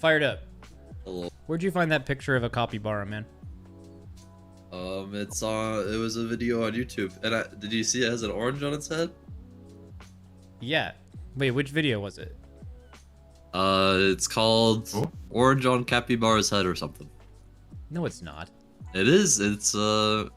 Fired up. Hello. Where'd you find that picture of a capybara, man? It was a video on YouTube, and did you see it has an orange on its head? Yeah. Wait, which video was it? It's called Orange on Capybara's Head or something. No, it's not. It is. It's a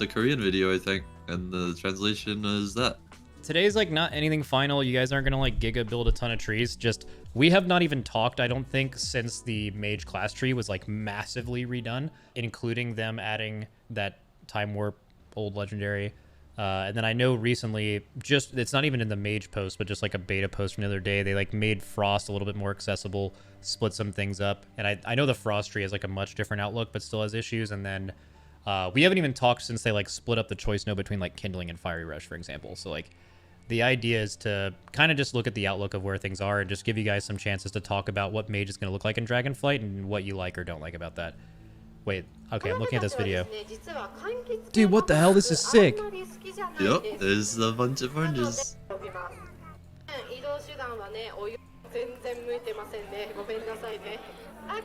Korean video, I think, and the translation is that. Today's like not anything final. You guys aren't gonna like giga build a ton of trees. Just we have not even talked, I don't think, since the mage class tree was like massively redone, including them adding that time warp old legendary. And then I know recently, just it's not even in the mage post, but just like a beta post from the other day, they like made Frost a little bit more accessible, split some things up. And I know the Frost tree has like a much different outlook, but still has issues. And then we haven't even talked since they like split up the choice node between like Kindling and Fiery Rush, for example. So like the idea is to kind of just look at the outlook of where things are and just give you guys some chances to talk about what mage is going to look like in Dragonflight and what you like or don't like about that. Wait, okay, I'm looking at this video. Dude, what the hell? This is sick. Yep, there's a bunch of oranges.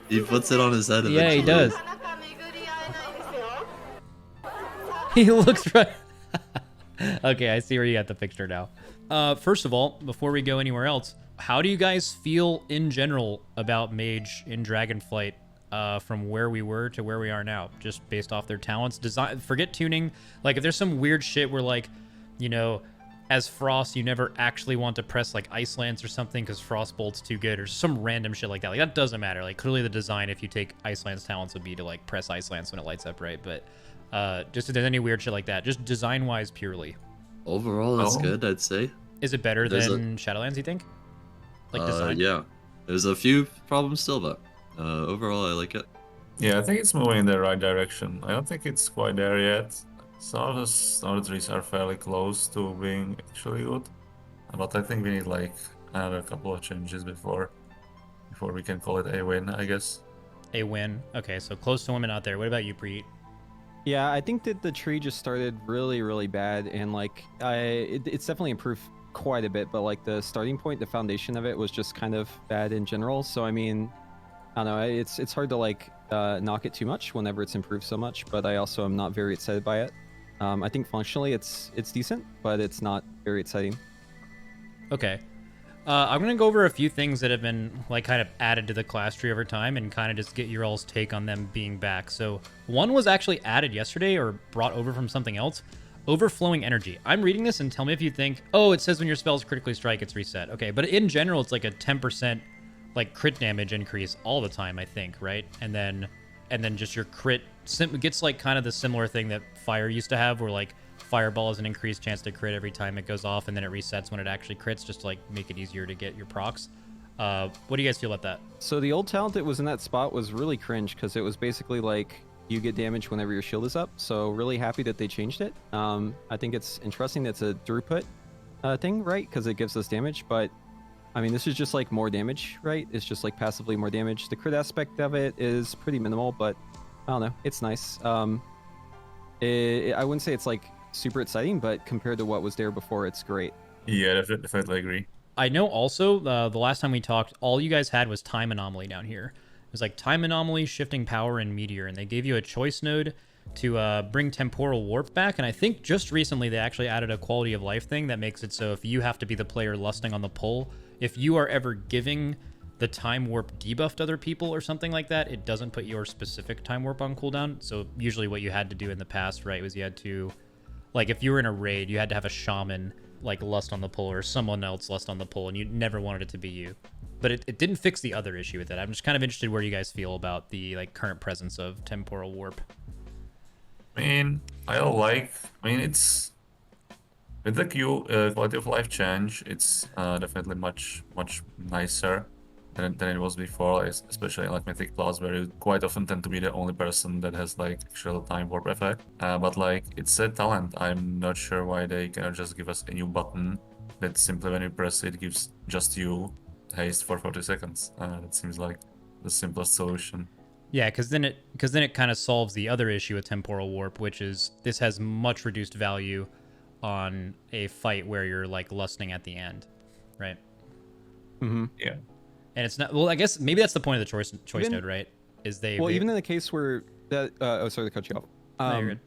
He puts it on his head eventually. Yeah, he does. He looks right. Okay, I see where you got the picture now. First of all, before we go anywhere else, how do you guys feel in general about mage in Dragonflight? From where we were to where we are now, just based off their talents. Design, forget tuning. Like if there's some weird shit where like, you know, as Frost, you never actually want to press like Ice Lance or something because Frost Bolt's too good, or some random shit like that. Like that doesn't matter. Like clearly the design, if you take Ice Lance talents, would be to like press Ice Lance when it lights up, right? But just if there's any weird shit like that, just design wise purely. Overall, it's good, I'd say. Is it better than Shadowlands, you think? Like design? Yeah. There's a few problems still, but overall, I like it. Yeah, I think it's moving in the right direction. I don't think it's quite there yet. Some of the trees are fairly close to being actually good, but I think we need like another couple of changes before we can call it a win, I guess. A win. Okay, so close to women out there. What about you, Preheat? Yeah, I think that the tree just started really, really bad, and like it's definitely improved quite a bit, but like the starting point, the foundation of it was just kind of bad in general. So I mean, I don't know, it's hard to like knock it too much whenever it's improved so much, but I also am not very excited by it. I think functionally it's decent, but it's not very exciting. Okay. I'm going to go over a few things that have been like kind of added to the class tree over time and kind of just get your all's take on them being back. So one was actually added yesterday or brought over from something else. Overflowing energy. I'm reading this and tell me if you think, oh, it says when your spells critically strike, it's reset. Okay, but in general, it's like a 10% like crit damage increase all the time, I think, right? And then just your crit gets like kind of the similar thing that fire used to have, where like fireball has an increased chance to crit every time it goes off, and then it resets when it actually crits, just to like make it easier to get your procs. What do you guys feel about that? So the old talent that was in that spot was really cringe because it was basically like you get damage whenever your shield is up. So really happy that they changed it. I think it's interesting that it's a throughput thing, right? Because it gives us damage, but I mean, this is just like more damage, right? It's just like passively more damage. The crit aspect of it is pretty minimal, but I don't know. It's nice. I wouldn't say it's like super exciting, but compared to what was there before, it's great. Yeah, definitely agree. I know also the last time we talked, all you guys had was time anomaly down here. It was like time anomaly, shifting power, and meteor, and they gave you a choice node to bring temporal warp back. And I think just recently they actually added a quality of life thing that makes it so if you have to be the player lusting on the pull, if you are ever giving the time warp debuff to other people or something like that, it doesn't put your specific time warp on cooldown. So usually what you had to do in the past, right, was you had to, like if you were in a raid, you had to have a shaman like lust on the pull or someone else lust on the pull, and you never wanted it to be you. But it didn't fix the other issue with it. I'm just kind of interested where you guys feel about the like current presence of temporal warp. I mean, it's with the quality of life change, it's definitely much nicer than it was before, especially in like Mythic Plus, where you quite often tend to be the only person that has like actual time warp effect. But like it's a talent. I'm not sure why they cannot just give us a new button that simply when you press it gives just you haste for 40 seconds. That seems like the simplest solution. Yeah, because then it kind of solves the other issue with temporal warp, which is this has much reduced value on a fight where you're like lusting at the end, right? Mm-hmm. Yeah. And it's not, well, I guess maybe that's the point of the choice Even- node, right? Is they Well, even in the case where that, oh, sorry to cut you off. No, you're good.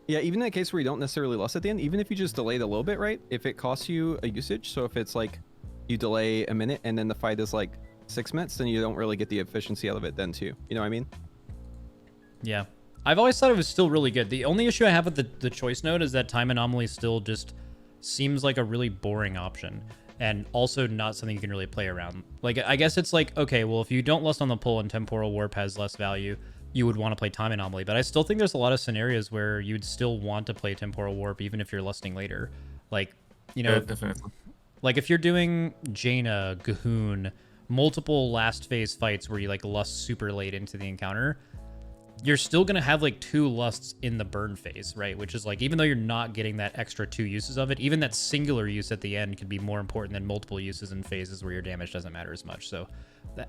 Yeah, even in the case where you don't necessarily lust at the end, even if you just delayed a little bit, right? If it costs you a usage, so if it's like you delay a minute and then the fight is like 6 minutes, then you don't really get the efficiency out of it then too. You know what I mean? Yeah. I've always thought it was still really good. The only issue I have with the choice node is that time anomaly still just seems like a really boring option. And also not something you can really play around. Like, I guess it's like, okay, well, if you don't lust on the pull and temporal warp has less value, you would want to play time anomaly. But I still think there's a lot of scenarios where you'd still want to play temporal warp even if you're lusting later. Like, you know, Yeah, definitely. like if you're doing Jaina, Gahoon, multiple last phase fights where you like lust super late into the encounter, you're still going to have like 2 lusts in the burn phase, right? Which is like, even though you're not getting that extra 2 uses of it, even that singular use at the end could be more important than multiple uses in phases where your damage doesn't matter as much. So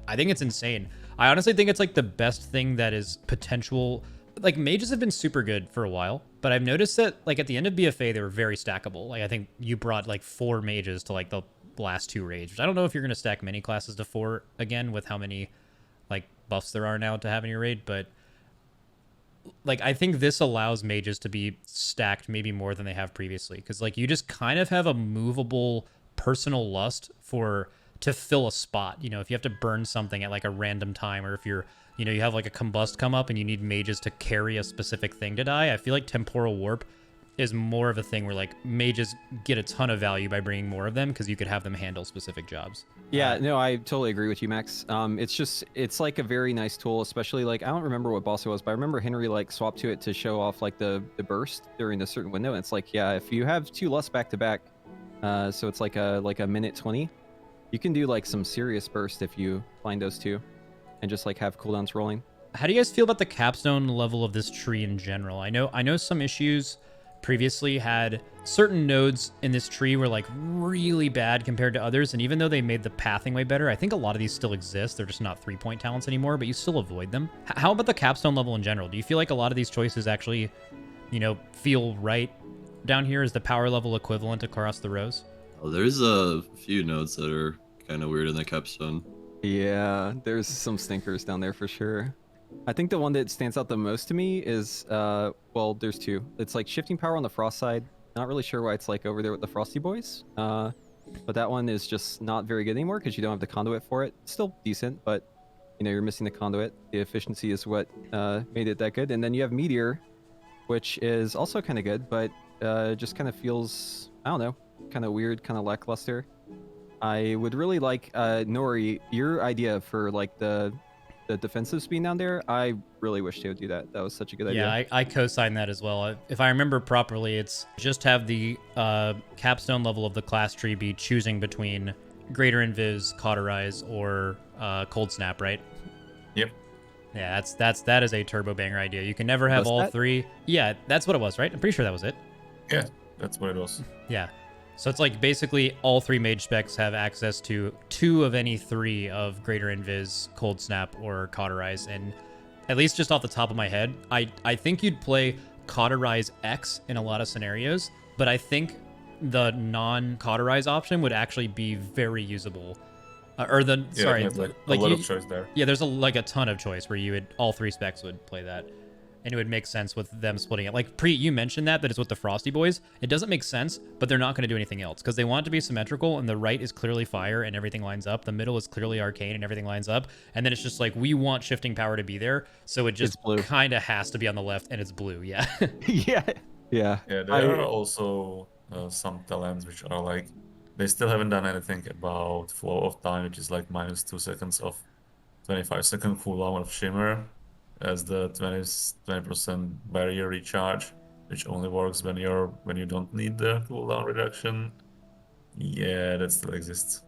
I think it's insane. I honestly think it's like the best thing that is potential. Like mages have been super good for a while, but I've noticed that like at the end of BFA, they were very stackable. Like I think you brought like 4 mages to like the last 2 raids, which I don't know if you're going to stack many classes to 4 again with how many like buffs there are now to have in your raid, but like I think this allows mages to be stacked maybe more than they have previously, because like you just kind of have a movable personal lust to fill a spot. You know, if you have to burn something at like a random time, or if you're, you know, you have like a combust come up and you need mages to carry a specific thing to die, I feel like temporal warp is more of a thing where like mages get a ton of value by bringing more of them because you could have them handle specific jobs. Yeah, no, I totally agree with you, Max. It's like a very nice tool, especially like, I don't remember what boss it was, but I remember Henry like swapped to it to show off like the burst during a certain window. And it's like, yeah, if you have 2 lusts back to back, so it's like a minute 20, you can do like some serious burst if you find those 2 and just like have cooldowns rolling. How do you guys feel about the capstone level of this tree in general? I know some issues previously had certain nodes in this tree were like really bad compared to others, and even though they made the pathing way better, I think a lot of these still exist. They're just not 3-point talents anymore, but you still avoid them. How about the capstone level in general? Do you feel like a lot of these choices actually, you know, feel right down here? Is the power level equivalent across the rows? Oh, there's a few nodes that are kind of weird in the capstone. Yeah, there's some stinkers down there for sure. I think the one that stands out the most to me is, well, there's 2. It's like shifting power on the frost side. Not really sure why it's like over there with the frosty boys. But that one is just not very good anymore because you don't have the conduit for it. It's still decent, but you know, you're missing the conduit. The efficiency is what made it that good. And then you have meteor, which is also kind of good, but just kind of feels, I don't know, kind of weird, kind of lackluster. I would really like, Nori, your idea for like the defensive speed down there. I really wish they would do that. That was such a good idea. Yeah, I co-sign that as well. If I remember properly, it's just have the capstone level of the class tree be choosing between Greater Invis, Cauterize, or Cold Snap, right? Yep. Yeah, that is a turbo banger idea. You can never have Was all that? 3. Yeah, that's what it was, right? I'm pretty sure that was it. Yeah, that's what it was. Yeah. So it's like basically all 3 mage specs have access to 2 of any 3 of Greater Invis, Cold Snap, or Cauterize. And at least just off the top of my head, I think you'd play Cauterize X in a lot of scenarios, but I think the non-Cauterize option would actually be very usable. There's like a lot of choice there. Yeah, there's a ton of choice where you would, all 3 specs would play that. And it would make sense with them splitting it. Like, you mentioned that it's with the Frosty Boys. It doesn't make sense, but they're not going to do anything else because they want it to be symmetrical, and the right is clearly fire and everything lines up. The middle is clearly arcane and everything lines up. And then it's just like, we want shifting power to be there, so it just kind of has to be on the left, and it's blue, yeah. Yeah. Yeah, there are also some talents which are like, they still haven't done anything about flow of time, which is like minus 2 seconds of 25-second cooldown of Shimmer, as the 20% barrier recharge, which only works when you don't need the cooldown reduction. Yeah, that still exists.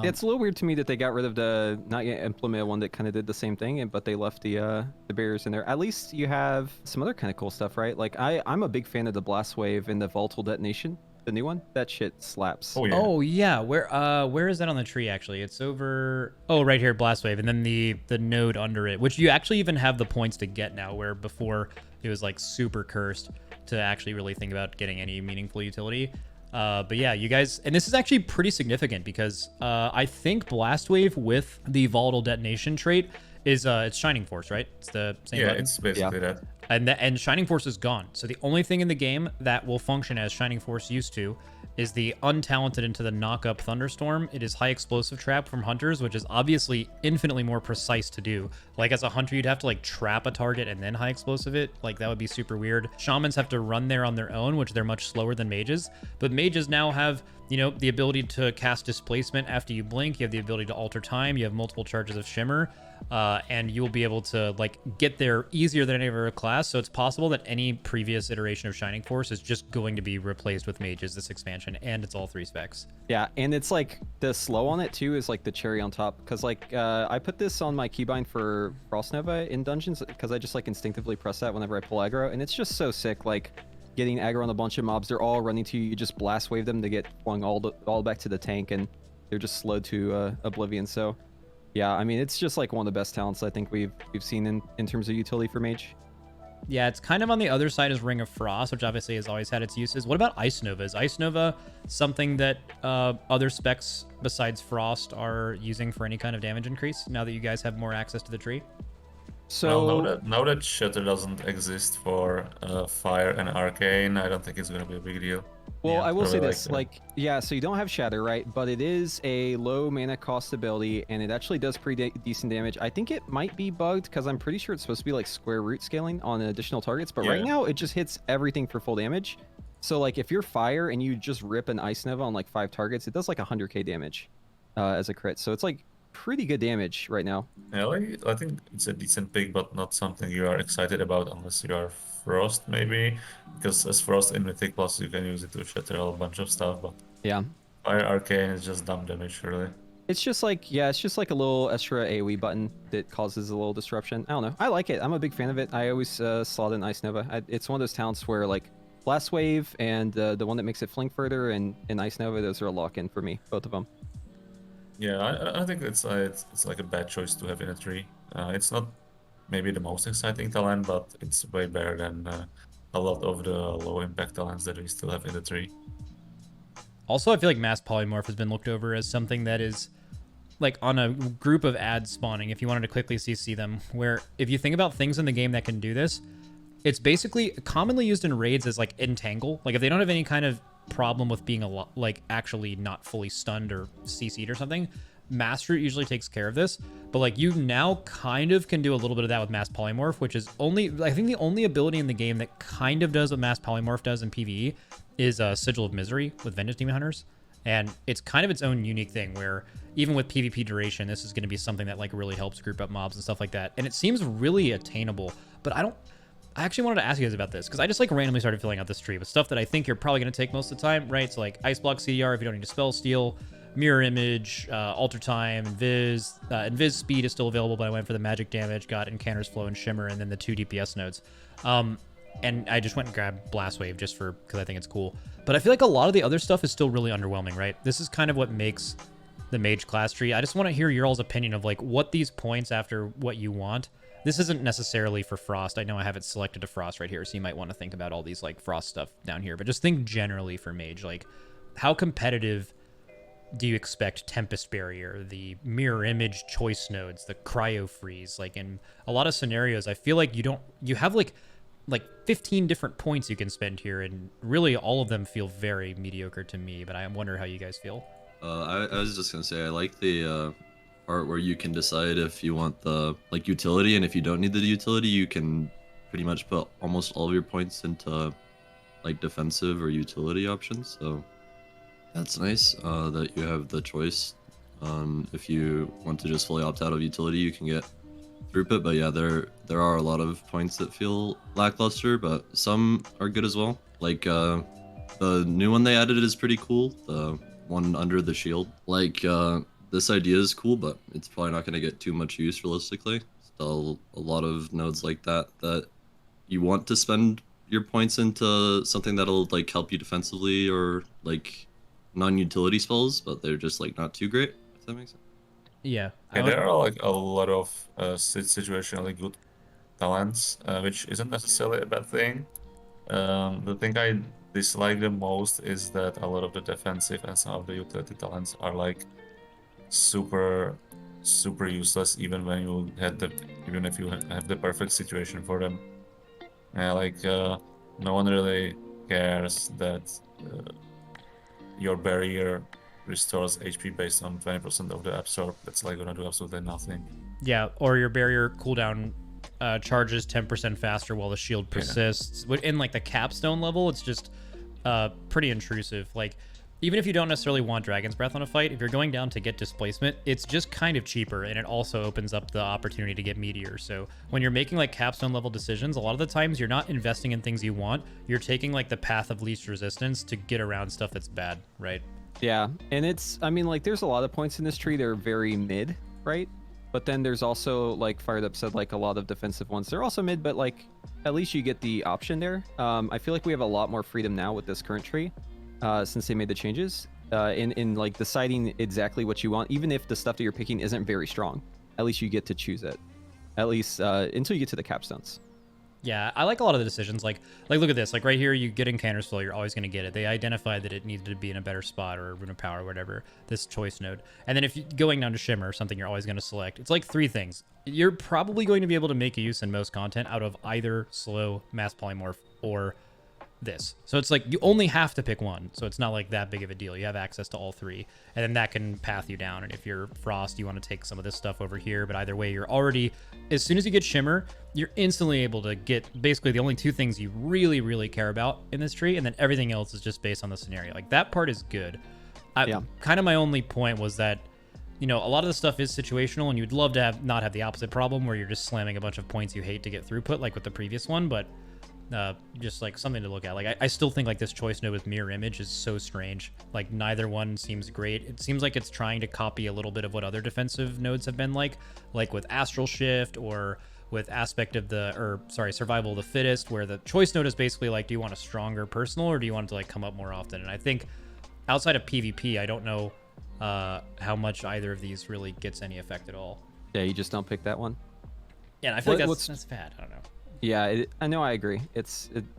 It's a little weird to me that they got rid of the not yet implemented one that kind of did the same thing, but they left the barriers in there. At least you have some other kind of cool stuff, right? Like I'm a big fan of the blast wave and the volatile detonation, the new one. That shit slaps. Oh yeah. Oh yeah, where is that on the tree actually? It's over, oh, right here, Blast Wave, and then the node under it, which you actually even have the points to get now, where before it was like super cursed to actually really think about getting any meaningful utility. But yeah, you guys, and this is actually pretty significant because I think Blast Wave with the volatile detonation trait is it's Shining Force, right? It's the same Yeah, button. it's basically that. And Shining Force is gone. So the only thing in the game that will function as Shining Force used to is the untalented into the knock-up Thunderstorm. It is high explosive trap from hunters, which is obviously infinitely more precise to do. Like as a hunter, you'd have to like trap a target and then high explosive it. Like that would be super weird. Shamans have to run there on their own, which they're much slower than mages. But mages now have, you know, the ability to cast displacement after you blink. You have the ability to alter time. You have multiple charges of shimmer. And you will be able to like get there easier than any other class. So it's possible that any previous iteration of Shining Force is just going to be replaced with mages this expansion, and it's all 3 specs. Yeah, and it's like the slow on it too is like the cherry on top, because like I put this on my keybind for Frost Nova in dungeons because I just like instinctively press that whenever I pull aggro, and it's just so sick. Like getting aggro on a bunch of mobs, they're all running to you. You just blast wave them to get flung all back to the tank, and they're just slowed to oblivion. So yeah, I mean, it's just like one of the best talents I think we've seen in terms of utility for mage. Yeah, it's kind of on the other side as Ring of Frost, which obviously has always had its uses. What about Ice Nova? Is Ice Nova something that other specs besides Frost are using for any kind of damage increase now that you guys have more access to the tree? So Well, now that Shatter doesn't exist for Fire and Arcane, I don't think it's going to be a big deal. well, Yeah, I will say probably this, like, yeah, so you don't have Shatter, right? But it is a low mana cost ability, and it actually does pretty decent damage. I think it might be bugged, because I'm pretty sure it's supposed to be, like, square root scaling on additional targets, but right Yeah. now, it just hits everything for full damage. So, like, if you're Fire and you just rip an Ice Nova on, like, 5 targets, it does, like, 100k damage as a crit. So it's, like, pretty good damage right now. Yeah, like, I think it's a decent pick, but not something you are excited about unless you are Frost, maybe. Because as Frost in Mythic Plus, you can use it to shatter a whole bunch of stuff, but Yeah. Fire Arcane is just dumb damage, really. It's just like, yeah, it's just like a little extra AoE button that causes a little disruption. I don't know. I like it. I'm a big fan of it. I always slot in Ice Nova. It's one of those talents where, like, Blast Wave and the one that makes it flank further and Ice Nova, those are a lock-in for me, both of them. Yeah, I think it's like a bad choice to have in a tree. It's not maybe the most exciting talent, but it's way better than a lot of the low impact talents that we still have in the tree. Also, I feel like Mass Polymorph has been looked over as something that is like on a group of ads spawning, if you wanted to quickly CC them, where if you think about things in the game that can do this, it's basically commonly used in raids as like entangle. Like if they don't have any kind of problem with being like actually not fully stunned or CC'd or something, Mass Root usually takes care of this. But like you now kind of can do a little bit of that with Mass Polymorph, which is I think the only ability in the game that kind of does what Mass Polymorph does in PvE is Sigil of Misery with Vengeance Demon Hunters. And it's kind of its own unique thing where even with PvP duration, this is going to be something that like really helps group up mobs and stuff like that. And it seems really attainable, but I actually wanted to ask you guys about this because I just like randomly started filling out this tree with stuff that I think you're probably going to take most of the time, right? So like Ice Block CDR if you don't need to spell steal, Mirror Image, Alter Time, Invis. Invis Speed is still available, but I went for the magic damage, got Encounter's Flow and Shimmer, and then the 2 DPS nodes. And I just went and grabbed Blast Wave just because I think it's cool. But I feel like a lot of the other stuff is still really underwhelming, right? This is kind of what makes the Mage class tree. I just want to hear your all's opinion of like what these points after what you want. This isn't necessarily for Frost. I know I have it selected to Frost right here, so you might want to think about all these like Frost stuff down here. But just think generally for Mage, like how competitive do you expect Tempest Barrier, the Mirror Image choice nodes, the Cryo Freeze? Like in a lot of scenarios, I feel like you have like 15 different points you can spend here, and really all of them feel very mediocre to me, but I wonder how you guys feel. I was just gonna say I like the part where you can decide if you want the like utility, and if you don't need the utility, you can pretty much put almost all of your points into like defensive or utility options. So that's nice that you have the choice. If you want to just fully opt out of utility, you can get throughput. But yeah, there are a lot of points that feel lackluster, but some are good as well. Like the new one they added is pretty cool. The one under the shield. Like this idea is cool, but it's probably not going to get too much use realistically. Still a lot of nodes like that you want to spend your points into something that'll like help you defensively or like non-utility spells, but they're just like not too great, if that makes sense. Yeah. Yeah, there are like a lot of situationally good talents, which isn't necessarily a bad thing. The thing I dislike the most is that a lot of the defensive and some of the utility talents are like super useless even when you had the even if you have the perfect situation for them. Yeah, like no one really cares that your barrier restores HP based on 20% of the absorb. That's like gonna do absolutely nothing. Yeah, or your barrier cooldown charges 10% faster while the shield persists. In like the capstone level, it's just pretty intrusive. Like, even if you don't necessarily want Dragon's Breath on a fight, if you're going down to get displacement, it's just kind of cheaper, and it also opens up the opportunity to get Meteor. So when you're making like capstone level decisions, a lot of the times you're not investing in things you want. You're taking like the path of least resistance to get around stuff that's bad, right? Yeah, and it's, I mean, like, there's a lot of points in this tree that are very mid, right? But then there's also, like Firedup said, like a lot of defensive ones. They're also mid, but like at least you get the option there. I feel like we have a lot more freedom now with this current tree, since they made the changes. In like deciding exactly what you want, even if the stuff that you're picking isn't very strong. At least you get to choose it. At least until you get to the capstones. Yeah, I like a lot of the decisions. Like look at this. Like right here, you get Encounter's Flow, you're always going to get it. They identified that it needed to be in a better spot, or Rune of Power, or whatever, this choice node. And then if you're going down to Shimmer or something, you're always going to select. It's like 3 things. You're probably going to be able to make a use in most content out of either slow, mass polymorph, or this. So it's like you only have to pick one. So it's not like that big of a deal. You have access to all 3, and then that can path you down. And if you're Frost, you want to take some of this stuff over here. But either way, you're already, as soon as you get Shimmer, you're instantly able to get basically the only 2 things you really, really care about in this tree, and then everything else is just based on the scenario. Like that part is good. Kind of my only point was that, you know, a lot of the stuff is situational, and you'd love to have not have the opposite problem where you're just slamming a bunch of points you hate to get throughput, like with the previous one. But just like something to look at. Like I still think like this choice node with mirror image is so strange. Like neither one seems great. It seems like it's trying to copy a little bit of what other defensive nodes have been like with Astral Shift, or with aspect of the, survival of the fittest, where the choice node is basically like, do you want a stronger personal, or do you want it to like come up more often? And I think outside of PvP, I don't know how much either of these really gets any effect at all. Yeah, you just don't pick that one. Yeah, and I feel like that's bad. I don't know. Yeah, I know, I agree.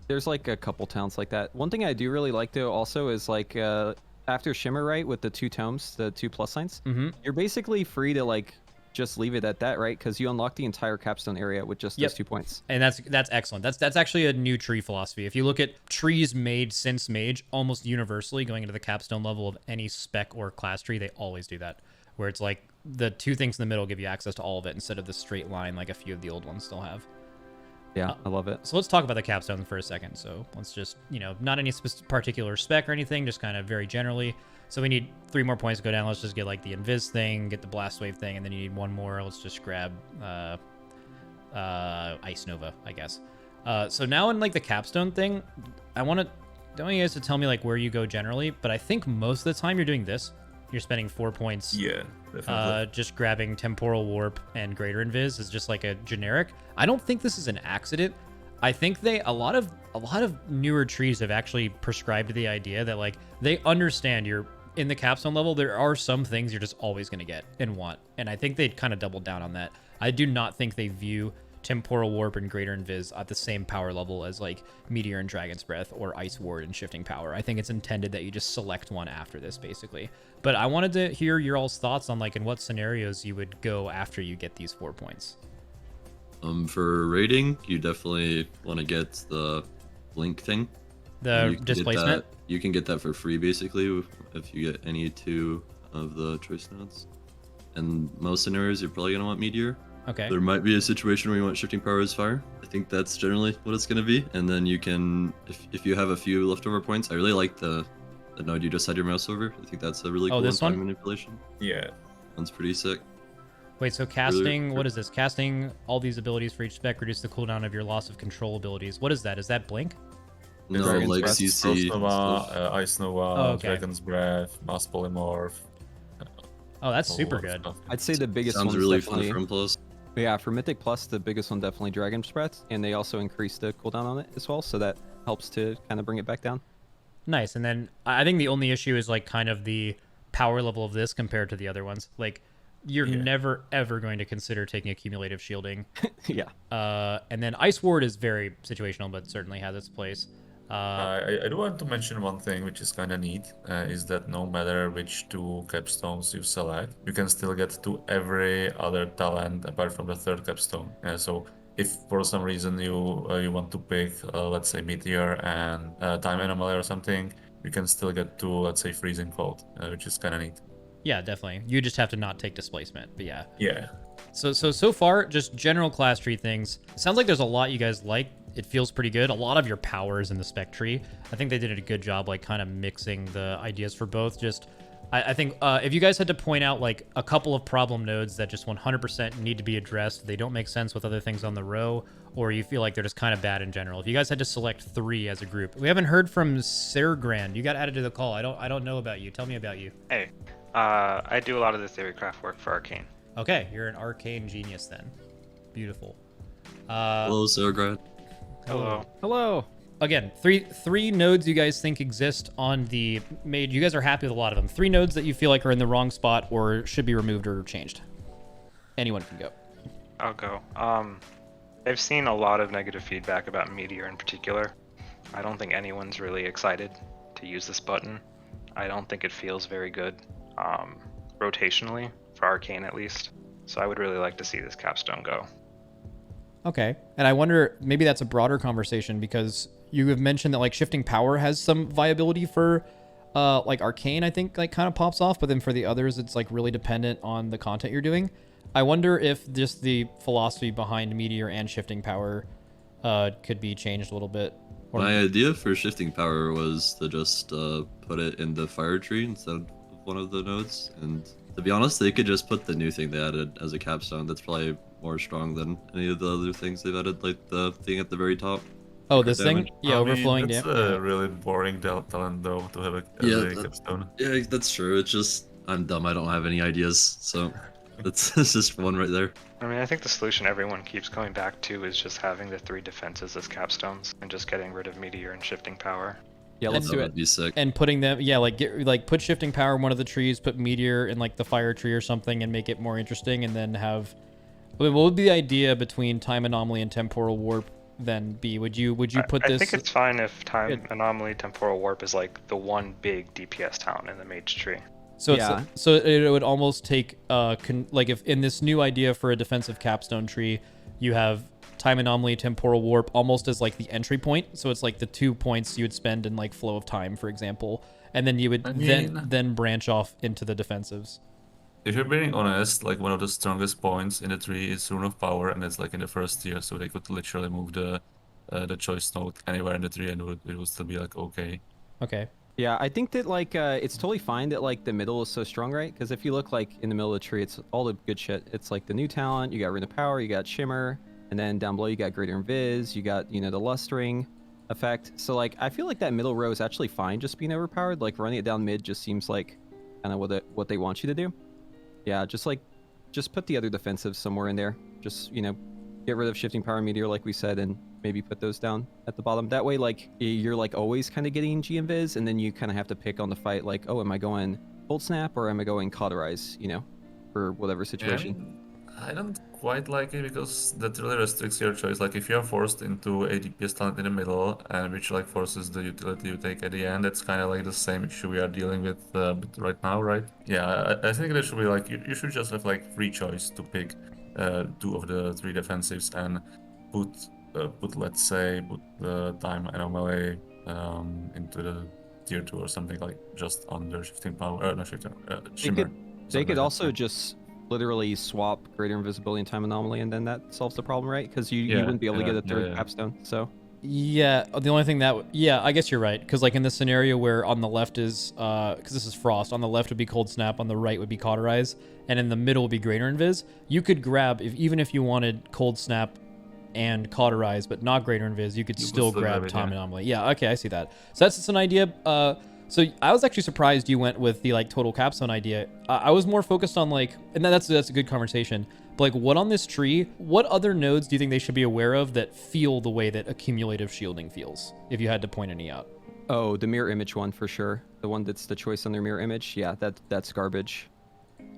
There's like a couple towns like that. One thing I do really like though also is like after Shimmer, right, with the 2 tomes, the 2 plus signs, you're basically free to like just leave it at that, right? Because you unlock the entire capstone area with just those 2 points. And that's excellent. That's actually a new tree philosophy. If you look at trees made since Mage, almost universally going into the capstone level of any spec or class tree, they always do that. Where it's like the 2 things in the middle give you access to all of it instead of the straight line like a few of the old ones still have. Yeah, I love it. So let's talk about the capstone for a second. So let's just, you know, not any particular spec or anything, just kind of very generally. So we need 3 more points to go down. Let's just get like the Invis thing, get the Blast Wave thing, and then you need 1 more. Let's just grab Ice Nova, I guess. So now in like the capstone thing, I want you guys to tell me like where you go generally, but I think most of the time you're doing this. You're spending 4 points. Yeah, definitely. Just grabbing Temporal Warp and Greater Invis is just like a generic. I don't think this is an accident. I think a lot of newer trees have actually prescribed the idea that like they understand you're in the capstone level. There are some things you're just always going to get and want, and I think they kind of doubled down on that. I do not think they view Temporal Warp and Greater Invis at the same power level as like Meteor and Dragon's Breath or Ice Ward and Shifting Power. I think it's intended that you just select one after this, basically. But I wanted to hear your all's thoughts on like in what scenarios you would go after you get these 4 points. For raiding, you definitely want to get the blink thing. The displacement? You can get that for free, basically, if you get any 2 of the choice nodes. And most scenarios, you're probably going to want Meteor. Okay. There might be a situation where you want Shifting Power as Fire. I think that's generally what it's going to be. And then you can, if you have a few leftover points, I really like the node you just had your mouse over. I think that's a really cool this one? manipulation. Yeah. One's pretty sick. Wait, so casting, what is this? Casting all these abilities for each spec, reduce the cooldown of your loss of control abilities. What is that? Is that Blink? No, Dragon's like Breath, CC. Frost Nova, Ice Nova, okay. Dragon's Breath, Mass Polymorph. Oh, that's super good. I'd say the biggest Sounds one's really definitely, fun from Plus. yeah, for Mythic Plus, the biggest one definitely Dragon's Breath, and they also increase the cooldown on it as well, so that helps to kind of bring it back down. Nice. And then I think the only issue is like kind of the power level of this compared to the other ones. Like you're never ever going to consider taking accumulative shielding. Yeah. And then Ice Ward is very situational, but certainly has its place. I do want to mention one thing which is kind of neat, is that no matter which two capstones you select, you can still get to every other talent apart from the third capstone. So if for some reason you want to pick, let's say, Meteor and Time Anomaly or something, you can still get to, let's say, Freezing Cold, which is kind of neat. Yeah, definitely. You just have to not take displacement, but yeah. Yeah. So far, just general class tree things. Sounds like there's a lot you guys like. It feels pretty good. A lot of your powers in the spec tree. I think they did a good job, like, kind of mixing the ideas for both. Just, I think if you guys had to point out, like, a couple of problem nodes that just 100% need to be addressed, they don't make sense with other things on the row, or you feel like they're just kind of bad in general. If you guys had to select 3 as a group. We haven't heard from Sergrand. You got added to the call. I don't know about you. Tell me about you. Hey, I do a lot of the theorycraft work for Arcane. Okay, you're an arcane genius then. Beautiful. Hello, Sergrand. Hello. Hello. Again, three nodes you guys think exist on the mage. You guys are happy with a lot of them. 3 nodes that you feel like are in the wrong spot or should be removed or changed. Anyone can go. I'll go. I've seen a lot of negative feedback about Meteor in particular. I don't think anyone's really excited to use this button. I don't think it feels very good, rotationally, for Arcane at least. So I would really like to see this capstone go. Okay. And I wonder, maybe that's a broader conversation because you have mentioned that like shifting power has some viability for like Arcane, I think, like kind of pops off, but then for the others it's like really dependent on the content you're doing. I wonder if just the philosophy behind Meteor and shifting power could be changed a little bit. Or... My idea for shifting power was to just put it in the fire tree instead of one of the nodes. And to be honest, they could just put the new thing they added as a capstone. That's probably more strong than any of the other things they've added, like the thing at the very top. Oh, this damage. thing? Yeah, overflowing damage. damage. That's a really boring talent though, to have a capstone. Yeah, that's true. It's just, I'm dumb. I don't have any ideas. So that's just one right there. I mean, I think the solution everyone keeps going back to is just having the 3 defenses as capstones and just getting rid of Meteor and shifting power. Yeah, let's That do would it. be sick. And putting them, yeah, like put shifting power in one of the trees, put Meteor in like the fire tree or something, and make it more interesting. And then have, I mean, what would be the idea between time anomaly and temporal warp? Then be would you put I this? think it's fine if time Good. anomaly temporal warp is like the one big DPS talent in the mage tree. So Yeah. it's so it would almost take like if in this new idea for a defensive capstone tree, you have time anomaly, temporal warp almost as like the entry point. So it's like the 2 points you would spend in like flow of time, for example, and then you would then branch off into the defensives. If you're being honest, like one of the strongest points in the tree is Rune of Power, and it's like in the first tier, so they could literally move the choice node anywhere in the tree, and it would still be like okay. Okay. Yeah, I think that like it's totally fine that like the middle is so strong, right? Because if you look like in the middle of the tree, it's all the good shit. It's like the new talent, you got Rune of Power, you got Shimmer, and then down below you got Greater Invis, you got, you know, the Lustring effect. So like I feel like that middle row is actually fine just being overpowered. Like running it down mid just seems like kind of what they want you to do. Yeah, just put the other defensives somewhere in there. Just, you know, get rid of shifting power Meteor like we said, and maybe put those down at the bottom. That way, like, you're like always kind of getting G-Invis, and then you kind of have to pick on the fight, like, oh, am I going Cold Snap or am I going Cauterize, you know, for whatever situation. I don't quite like it because that really restricts your choice. Like if you're forced into a DPS talent in the middle, and which like forces the utility you take at the end, it's kind of like the same issue we are dealing with right now, right? Yeah, I think there should be like you should just have like free choice to pick 2 of the 3 defensives and put let's say the time anomaly into the tier 2 or something, like just under shifting power, not shifting, shimmer. They could also just literally swap Greater Invisibility and Time Anomaly, and then that solves the problem, right? Because you wouldn't be able to get a third capstone, so... Yeah, the only thing that... Yeah, I guess you're right. Because, like, in this scenario where on the left is... Because this is Frost. On the left would be Cold Snap. On the right would be Cauterize. And in the middle would be Greater Invis. You could grab... even if you wanted Cold Snap and Cauterize, but not Greater Invis, you could still grab Time Anomaly. Yeah, okay, I see that. So that's just an idea. So I was actually surprised you went with the, like, total capstone idea. I was more focused on, like... And that's a good conversation. But, like, what on this tree, what other nodes do you think they should be aware of that feel the way that accumulative shielding feels, if you had to point any out? Oh, the mirror image one for sure. The one that's the choice on their mirror image. Yeah, that's garbage.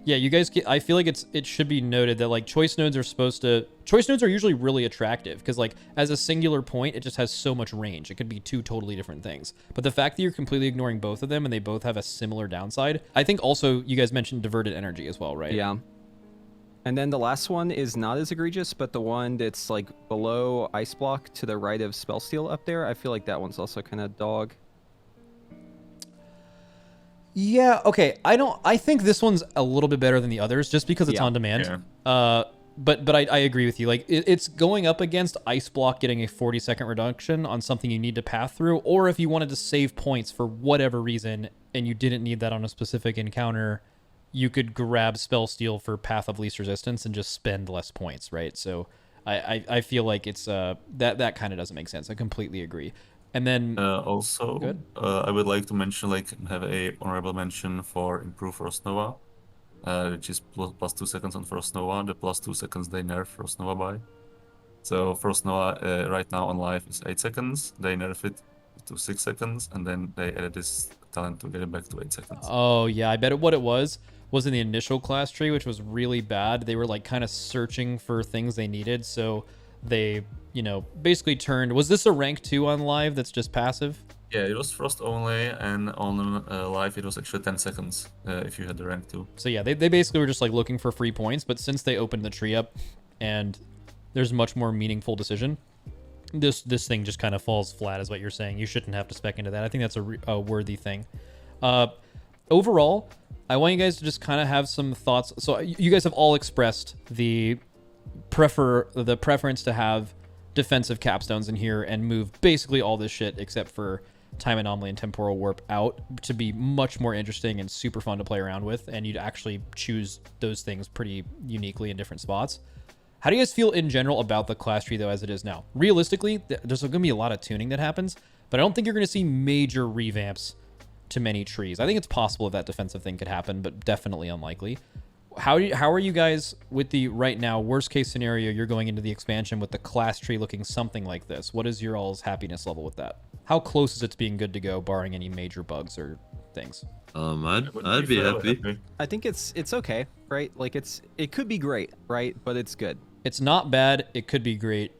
Yeah, you guys I feel like it should be noted that like choice nodes are usually really attractive because like as a singular point it just has so much range. It could be two totally different things. But the fact that you're completely ignoring both of them and they both have a similar downside. I think also you guys mentioned diverted energy as well, right? Yeah. And then the last one is not as egregious, but the one that's like below Ice Block to the right of Spellsteal up there, I feel like that one's also kind of dog. Yeah, okay. I think this one's a little bit better than the others just because it's on demand. Yeah. But I agree with you. Like it's going up against Ice Block getting a 40-second reduction on something you need to path through, or if you wanted to save points for whatever reason and you didn't need that on a specific encounter, you could grab Spellsteal for Path of Least Resistance and just spend less points, right? So I feel like it's that kind of doesn't make sense. I completely agree. And then Also, Good. I would like to mention, like, have a honorable mention for Improve Frost Nova, which is plus 2 seconds on Frost Nova. The plus 2 seconds they nerf Frost Nova by. So Frost Nova right now on live is 8 seconds. They nerf it to 6 seconds, and then they added this talent to get it back to 8 seconds. Oh yeah, I bet what it was in the initial class tree, which was really bad. They were like kind of searching for things they needed, so they, basically turned. Was this a rank 2 on live that's just passive? Yeah, it was Frost only, and on live it was actually 10 seconds if you had the rank 2. So yeah, they basically were just like looking for free points, but since they opened the tree up and there's much more meaningful decision, this thing just kind of falls flat, is what you're saying. You shouldn't have to spec into that. I think that's a worthy thing. Overall, I want you guys to just kind of have some thoughts. So you guys have all expressed the preference to have defensive capstones in here and move basically all this shit except for time anomaly and temporal warp out to be much more interesting and super fun to play around with, and you'd actually choose those things pretty uniquely in different spots. How do you guys feel in general about the class tree though as it is now? Realistically, there's going to be a lot of tuning that happens, but I don't think you're going to see major revamps to many trees. I think it's possible if that defensive thing could happen, but definitely unlikely. How are you guys with the right now worst case scenario? You're going into the expansion with the class tree looking something like this. What is your all's happiness level with that? How close is it to being good to go, barring any major bugs or things? I'd be happy. I think it's okay, right? Like it could be great, right? But it's good. It's not bad. It could be great.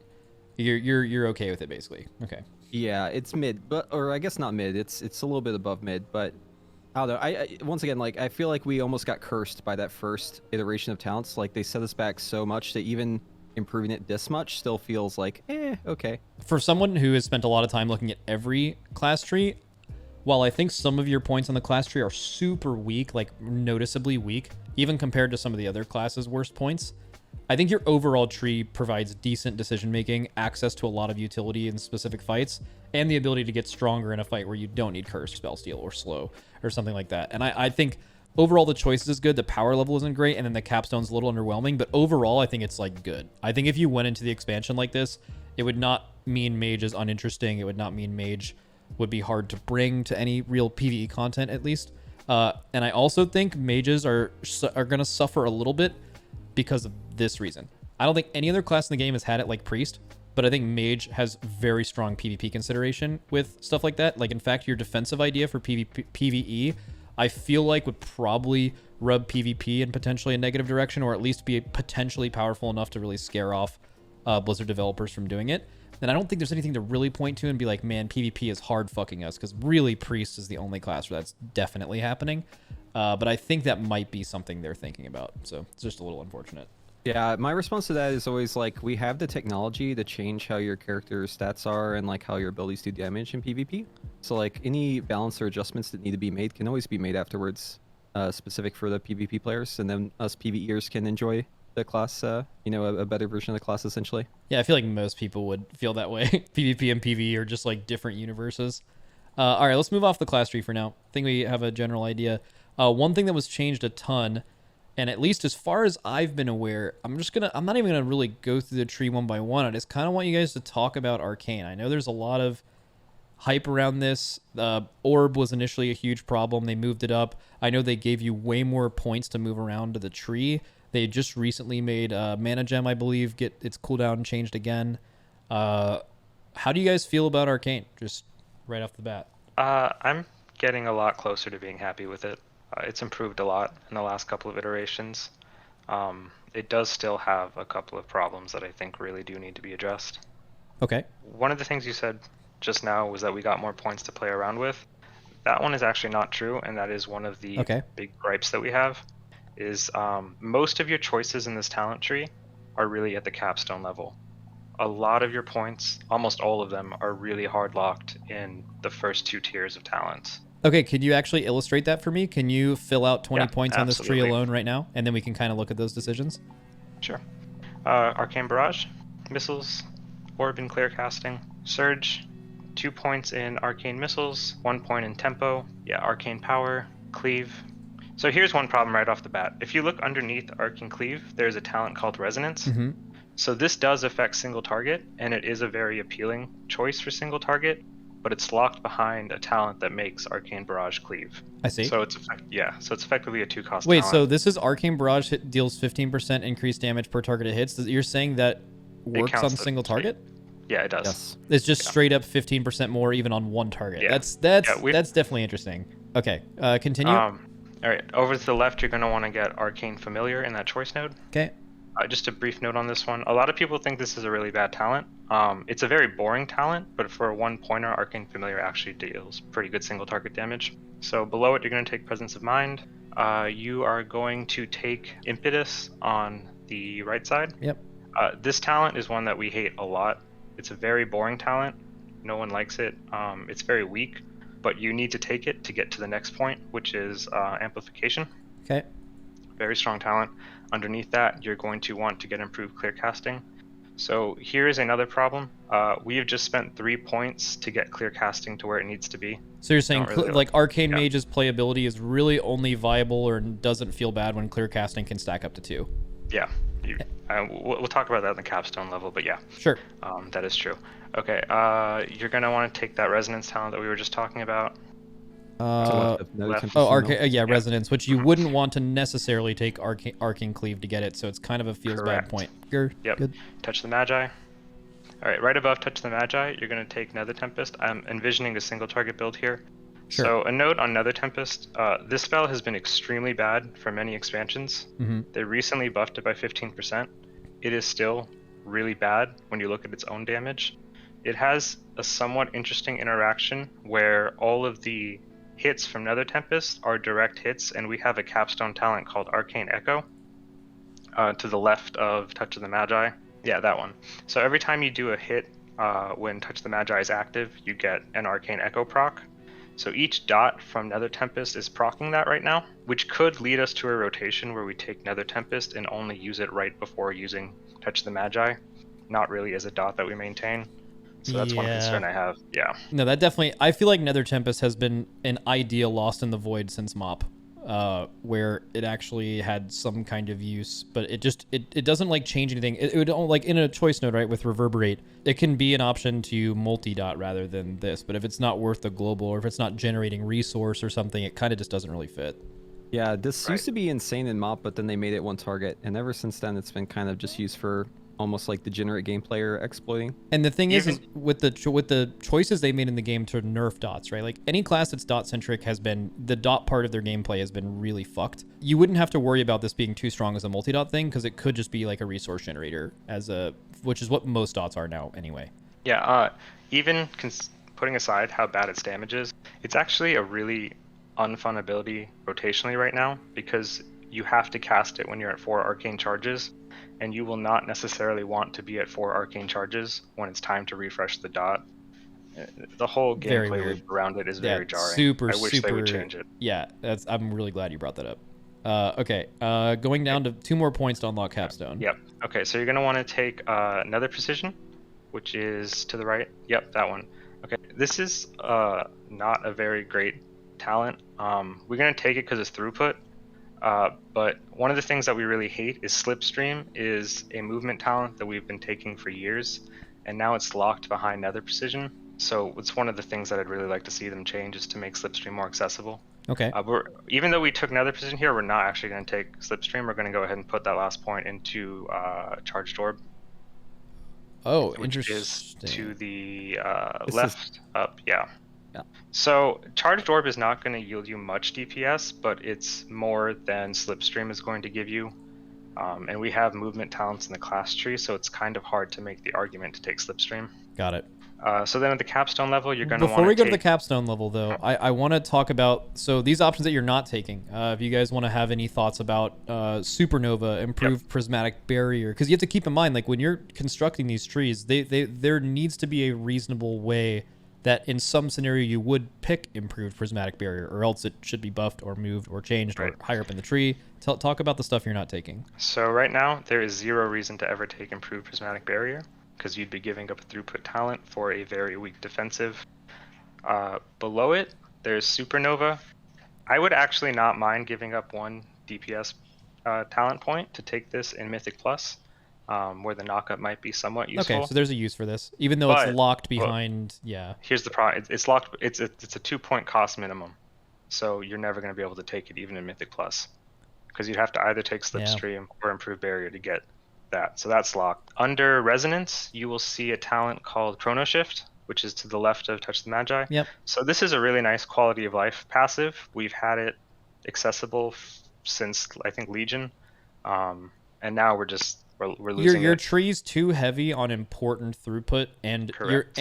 You're okay with it basically. Okay. Yeah, it's mid, or I guess not mid. It's a little bit above mid, but I don't know. I once again, like, I feel like we almost got cursed by that first iteration of talents. Like, they set us back so much that even improving it this much still feels like, okay. For someone who has spent a lot of time looking at every class tree, while I think some of your points on the class tree are super weak, like noticeably weak, even compared to some of the other classes' worst points, I think your overall tree provides decent decision making, access to a lot of utility in specific fights, and the ability to get stronger in a fight where you don't need Curse, Spellsteal, or Slow, or something like that. And I think overall the choice is good. The power level isn't great, and then the capstone's a little underwhelming, but overall I think it's like good. I think if you went into the expansion like this, it would not mean Mage is uninteresting. It would not mean Mage would be hard to bring to any real PvE content, at least. And I also think mages are going to suffer a little bit because of this reason. I don't think any other class in the game has had it like Priest, but I think Mage has very strong PvP consideration with stuff like that. Like, in fact, your defensive idea for PvE, I feel like would probably rub PvP in potentially a negative direction, or at least be potentially powerful enough to really scare off Blizzard developers from doing it. And I don't think there's anything to really point to and be like, man, PvP is hard fucking us, because really Priest is the only class where that's definitely happening. But I think that might be something they're thinking about. So it's just a little unfortunate. Yeah, my response to that is always like, we have the technology to change how your character's stats are and like how your abilities do damage in PvP. So like any balance or adjustments that need to be made can always be made afterwards, specific for the PvP players, and then us PvEers can enjoy the class, a better version of the class essentially. Yeah, I feel like most people would feel that way. PvP and PvE are just like different universes. All right, let's move off the class tree for now. I think we have a general idea. One thing that was changed a ton, and at least as far as I've been aware, I'm not even gonna really go through the tree one by one. I just kind of want you guys to talk about Arcane. I know there's a lot of hype around this. Orb was initially a huge problem. They moved it up. I know they gave you way more points to move around to the tree. They just recently made Mana Gem, I believe, get its cooldown changed again. How do you guys feel about Arcane? Just right off the bat. I'm getting a lot closer to being happy with it. It's improved a lot in the last couple of iterations. It does still have a couple of problems that I think really do need to be addressed. Okay. One of the things you said just now was that we got more points to play around with. That one is actually not true, and that is one of the big gripes that we have. Is most of your choices in this talent tree are really at the capstone level. A lot of your points, almost all of them, are really hard locked in the first 2 tiers of talents. Okay, can you actually illustrate that for me? Can you fill out 20 points on this tree absolutely. alone right now? And then we can kind of look at those decisions? Sure. Arcane Barrage, Missiles, Orb and Clear Casting, Surge, 2 points in Arcane Missiles, 1 point in Tempo, Arcane Power, Cleave. So here's one problem right off the bat. If you look underneath Arcane Cleave, there's a talent called Resonance. Mm-hmm. So this does affect single target, and it is a very appealing choice for single target, but it's locked behind a talent that makes Arcane Barrage Cleave. I see. So it's effectively a 2-cost Wait, talent. so this is Arcane Barrage deals 15% increased damage per target it hits. You're saying that works on single target? Yeah, it does. Yes. It's just straight up 15% more even on one target. Yeah. That's definitely interesting. Okay, continue. All right, over to the left, you're going to want to get Arcane Familiar in that choice node. Okay. Just a brief note on this one. A lot of people think this is a really bad talent. It's a very boring talent, but for a 1-pointer, Arcane Familiar actually deals pretty good single target damage. So below it, you're going to take Presence of Mind. You are going to take Impetus on the right side. Yep. This talent is one that we hate a lot. It's a very boring talent. No one likes it. It's very weak, but you need to take it to get to the next point, which is Amplification. Okay. Very strong talent. Underneath that, you're going to want to get improved clear casting. So here is another problem. We have just spent 3 points to get clear casting to where it needs to be. So you're saying Really like Arcane Mage's playability is really only viable or doesn't feel bad when clear casting can stack up to 2? Yeah. We'll talk about that in the capstone level, but yeah. Sure. That is true. Okay, you're going to want to take that resonance talent that we were just talking about. Left. Resonance, which you wouldn't want to necessarily take Arcane Cleave to get it, so it's kind of a feels bad point. Good. Touch the Magi. All right, right above Touch the Magi, you're going to take Nether Tempest. I'm envisioning a single target build here. Sure. So a note on Nether Tempest, this spell has been extremely bad for many expansions. Mm-hmm. They recently buffed it by 15%. It is still really bad when you look at its own damage. It has a somewhat interesting interaction where all of the hits from Nether Tempest are direct hits, and we have a capstone talent called Arcane Echo to the left of Touch of the Magi. Yeah, that one. So every time you do a hit when Touch of the Magi is active, you get an Arcane Echo proc. So each dot from Nether Tempest is proccing that right now, which could lead us to a rotation where we take Nether Tempest and only use it right before using Touch of the Magi, not really as a dot that we maintain. So that's one concern I have. Yeah. No, that definitely. I feel like Nether Tempest has been an idea lost in the void since MOP, where it actually had some kind of use, but it doesn't like change anything. It would like in a choice node, right, with Reverberate, it can be an option to multi-dot rather than this. But if it's not worth the global, or if it's not generating resource or something, it kind of just doesn't really fit. Yeah, this used to be insane in MOP, but then they made it one target, and ever since then it's been kind of just used for almost like degenerate gameplay or exploiting. And the thing is with the choices they made in the game to nerf dots, right? Like any class that's dot centric has been, the dot part of their gameplay has been really fucked. You wouldn't have to worry about this being too strong as a multi-dot thing, because it could just be like a resource generator which is what most dots are now anyway. Yeah, even putting aside how bad its damage is, it's actually a really unfun ability rotationally right now, because you have to cast it when you're at 4 arcane charges, and you will not necessarily want to be at 4 arcane charges when it's time to refresh the dot. The whole gameplay loop around it is very jarring. I wish they would change it. Yeah, I'm really glad you brought that up. Okay, going down to 2 more points to unlock Capstone. Yep. Okay, so you're going to want to take Nether Precision, which is to the right. Yep, that one. Okay, this is not a very great talent. We're going to take it because it's throughput. But one of the things that we really hate is Slipstream is a movement talent that we've been taking for years, and now it's locked behind Nether Precision. So it's one of the things that I'd really like to see them change, is to make Slipstream more accessible. Okay. Even though we took Nether Precision here, we're not actually going to take Slipstream. We're going to go ahead and put that last point into Charged Orb. Oh, which interesting. is to the left up, yeah. So Charged Orb is not going to yield you much DPS, but it's more than Slipstream is going to give you. And we have movement talents in the class tree, so it's kind of hard to make the argument to take Slipstream. Got it. So then at the capstone level, you're going to want to Before we go to the capstone level, though, I want to talk about so these options that you're not taking. If you guys want to have any thoughts about Supernova, improved prismatic barrier, because you have to keep in mind, like when you're constructing these trees, there needs to be a reasonable way that in some scenario you would pick improved prismatic barrier, or else it should be buffed or moved or changed or higher up in the tree. Talk about the stuff you're not taking. So right now, there is zero reason to ever take improved prismatic barrier, because you'd be giving up a throughput talent for a very weak defensive. Below it, there's Supernova. I would actually not mind giving up 1 DPS talent point to take this in Mythic Plus, where the knockup might be somewhat useful. Okay, so there's a use for this, even though it's locked behind. Yeah. Here's the problem: it's locked. It's a 2-point cost minimum, so you're never going to be able to take it even in Mythic Plus, because you'd have to either take Slipstream or Improved Barrier to get that. So that's locked. Under Resonance, you will see a talent called Chrono Shift, which is to the left of Touch the Magi. Yep. So this is a really nice quality of life passive. We've had it accessible since I think Legion, and now we're losing your it. tree's too heavy on important throughput, and Correct.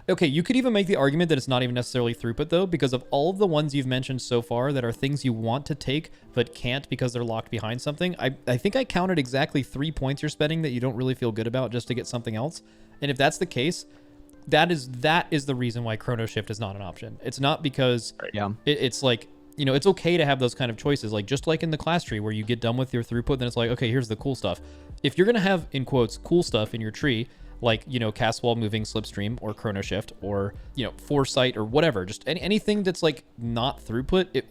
okay, you could even make the argument that it's not even necessarily throughput though, because of all of the ones you've mentioned so far that are things you want to take but can't because they're locked behind something. I think I counted exactly 3 points you're spending that you don't really feel good about just to get something else, and if that's the case, that is the reason why Chrono Shift is not an option. It's not because it's like, you know, it's okay to have those kind of choices, like just like in the class tree where you get done with your throughput, then it's like, okay, here's the cool stuff. If you're going to have, in quotes, cool stuff in your tree, like, you know, Cast Wall Moving Slipstream or Chrono Shift or, you know, Foresight or whatever, just anything that's like not throughput,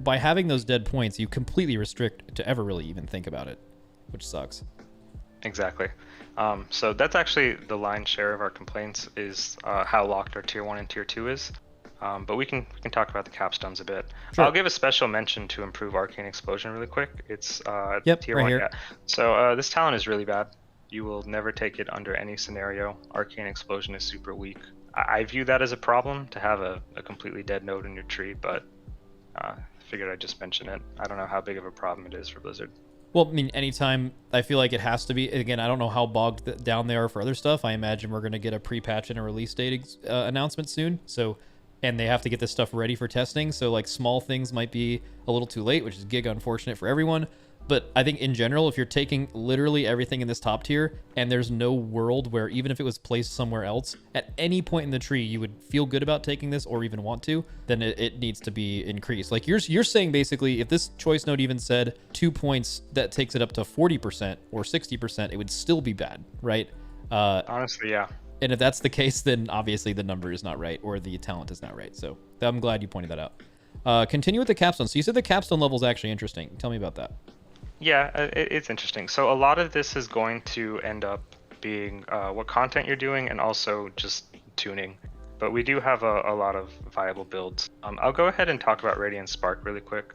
by having those dead points, you completely restrict to ever really even think about it, which sucks. Exactly. So that's actually the lion's share of our complaints is how locked our tier 1 and tier 2 is. But we can talk about the capstones a bit. Sure. I'll give a special mention to improve Arcane Explosion really quick. It's tier right 1. here. Yeah. So this talent is really bad. You will never take it under any scenario. Arcane Explosion is super weak. I view that as a problem to have a completely dead node in your tree, but figured I'd just mention it. I don't know how big of a problem it is for Blizzard. Well, I mean, anytime I feel like it has to be, again, I don't know how bogged down they are for other stuff. I imagine we're going to get a pre-patch and a release date announcement soon. So, and they have to get this stuff ready for testing. So like small things might be a little too late, which is gig unfortunate for everyone. But I think in general, if you're taking literally everything in this top tier and there's no world where even if it was placed somewhere else, at any point in the tree, you would feel good about taking this or even want to, then it needs to be increased. Like you're saying basically, if this choice node even said 2 points, that takes it up to 40% or 60%, it would still be bad, right? Honestly, yeah. And if that's the case, then obviously the number is not right or the talent is not right. So I'm glad you pointed that out. Continue with the capstone. So you said the capstone level is actually interesting. Tell me about that. Yeah, it's interesting. So a lot of this is going to end up being what content you're doing and also just tuning. But we do have a lot of viable builds. I'll go ahead and talk about Radiant Spark really quick,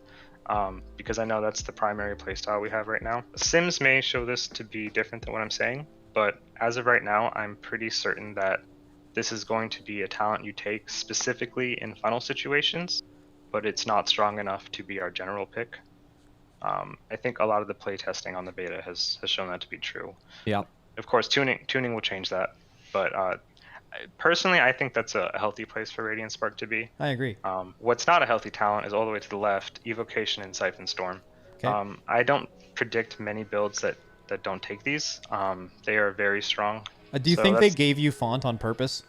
because I know that's the primary playstyle we have right now. Sims may show this to be different than what I'm saying, but as of right now, I'm pretty certain that this is going to be a talent you take specifically in funnel situations, but it's not strong enough to be our general pick. I think a lot of the playtesting on the beta has shown that to be true. Yeah. Of course, tuning will change that, but personally, I think that's a healthy place for Radiant Spark to be. I agree. What's not a healthy talent is all the way to the left, Evocation and Siphon Storm. Okay. I don't predict many builds that don't take these. They are very strong. Do you think they gave you font on purpose?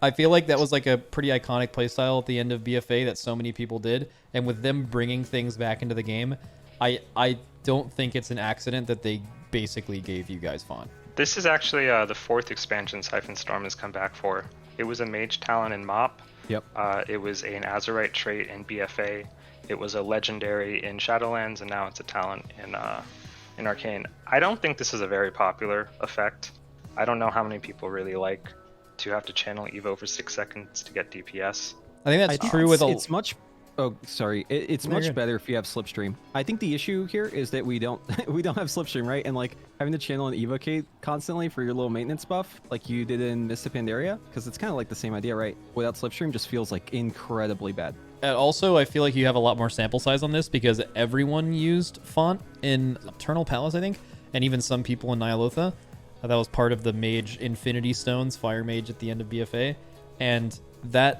I feel like that was like a pretty iconic playstyle at the end of BFA that so many people did, and with them bringing things back into the game, I don't think it's an accident that they basically gave you guys font. This is actually the 4th expansion Siphon Storm has come back for. It was a mage talent in MoP. Yep. It was an Azurite trait in BFA. It was a legendary in Shadowlands, and now it's a talent in Arcane. I don't think this is a very popular effect. I don't know how many people really like to have to channel Evo for 6 seconds to get DPS. I think that's true with it's much Oh, sorry. It's No, you're much good. better if you have Slipstream. I think the issue here is that we don't we don't have Slipstream, right? And like having to channel and evocate constantly for your little maintenance buff, like you did in Mist of Pandaria, because it's kind of like the same idea, right? Without Slipstream, just feels like incredibly bad. And also, I feel like you have a lot more sample size on this because everyone used font in Eternal Palace, I think, and even some people in Nyalotha. That was part of the Mage Infinity Stones, Fire Mage at the end of BFA, and that,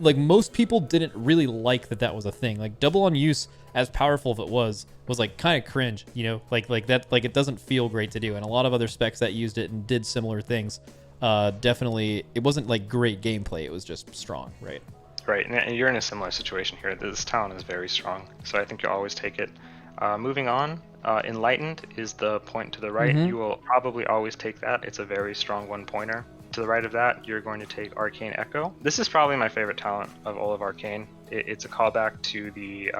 like most people didn't really like that was a thing. Like double on use, as powerful as it was like kind of cringe, you know, like that, like it doesn't feel great to do. And a lot of other specs that used it and did similar things, definitely, it wasn't like great gameplay. It was just strong, right? Right, and you're in a similar situation here. This talent is very strong, so I think you'll always take it. Moving on, Enlightened is the point to the right. You will probably always take that. It's a very strong one-pointer. To the right of that, you're going to take Arcane Echo. This is probably my favorite talent of all of Arcane. It's a callback to the...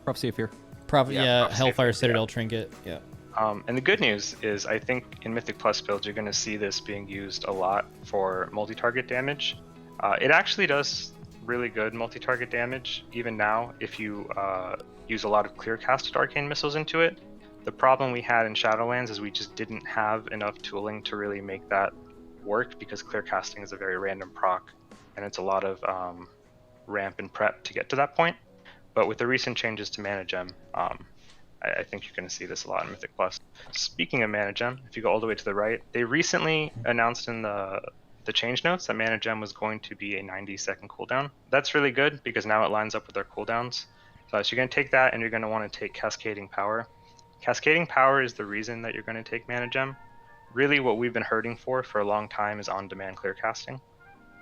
Prophecy of Fear. Prophecy Hellfire of Fear, Citadel Trinket, yeah. And the good news is I think in Mythic Plus builds, you're going to see this being used a lot for multi-target damage. It actually does really good multi-target damage even now if you use a lot of clear casted arcane missiles into it. The problem we had in Shadowlands is we just didn't have enough tooling to really make that work because clear casting is a very random proc and it's a lot of ramp and prep to get to that point. But with the recent changes to Mana Gem, I think you're going to see this a lot in Mythic Plus. Speaking of Mana Gem, if you go all the way to the right, they recently announced in the change notes that Mana Gem was going to be a 90-second cooldown. That's really good because now it lines up with their cooldowns. So you're going to take that and you're going to want to take Cascading Power. Cascading Power is the reason that you're going to take Mana Gem. Really what we've been hurting for a long time is on-demand clear casting.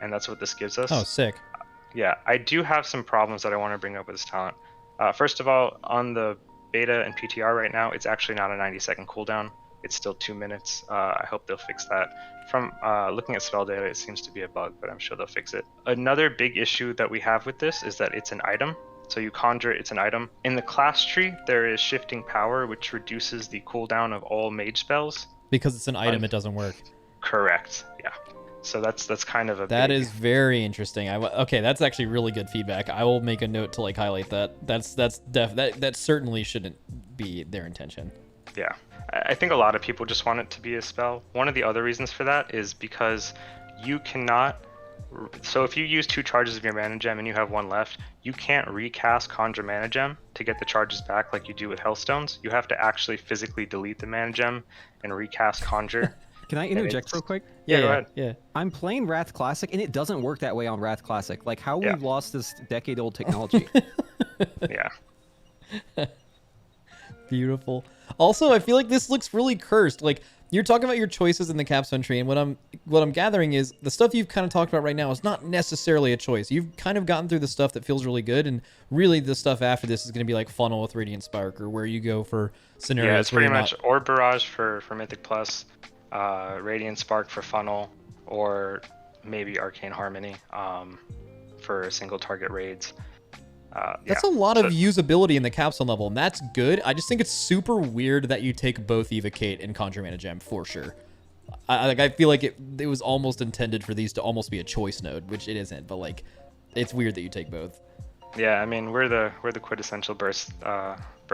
And that's what this gives us. Oh, sick. Yeah, I do have some problems that I want to bring up with this talent. First of all, on the beta and PTR right now, it's actually not a 90-second cooldown. It's still 2 minutes. I hope they'll fix that. From looking at spell data, it seems to be a bug, but I'm sure they'll fix it. Another big issue that we have with this is that it's an item. So you conjure it, it's an item. In the class tree, there is Shifting Power, which reduces the cooldown of all mage spells. Because it's an item, it doesn't work. Correct, yeah. So that's kind of a That big... is very interesting. Okay, that's actually really good feedback. I will make a note to like highlight that. That certainly shouldn't be their intention. Yeah. I think a lot of people just want it to be a spell. One of the other reasons for that is because you cannot... So if you use 2 charges of your Mana Gem and you have 1 left, you can't recast Conjure Mana Gem to get the charges back like you do with Hellstones. You have to actually physically delete the Mana Gem and recast Conjure. Can I interject real quick? Yeah, go ahead. Yeah. I'm playing Wrath Classic, and it doesn't work that way on Wrath Classic. Like, how Yeah. we've lost this decade-old technology. Yeah. Beautiful. Also, I feel like this looks really cursed. Like you're talking about your choices in the capstone tree, and what I'm gathering is the stuff you've kind of talked about right now is not necessarily a choice. You've kind of gotten through the stuff that feels really good, and really the stuff after this is going to be like Funnel with Radiant Spark, or where you go for scenarios. Yeah, it's where pretty you're much Orb Barrage for Mythic Plus, Radiant Spark for Funnel, or maybe Arcane Harmony for single target raids. That's a lot of usability in the capstone level, and that's good. I just think it's super weird that you take both Evocate and Conjure Mana Gem for sure. I feel like it was almost intended for these to almost be a choice node, which it isn't. But like, it's weird that you take both. Yeah, I mean we're the quintessential burst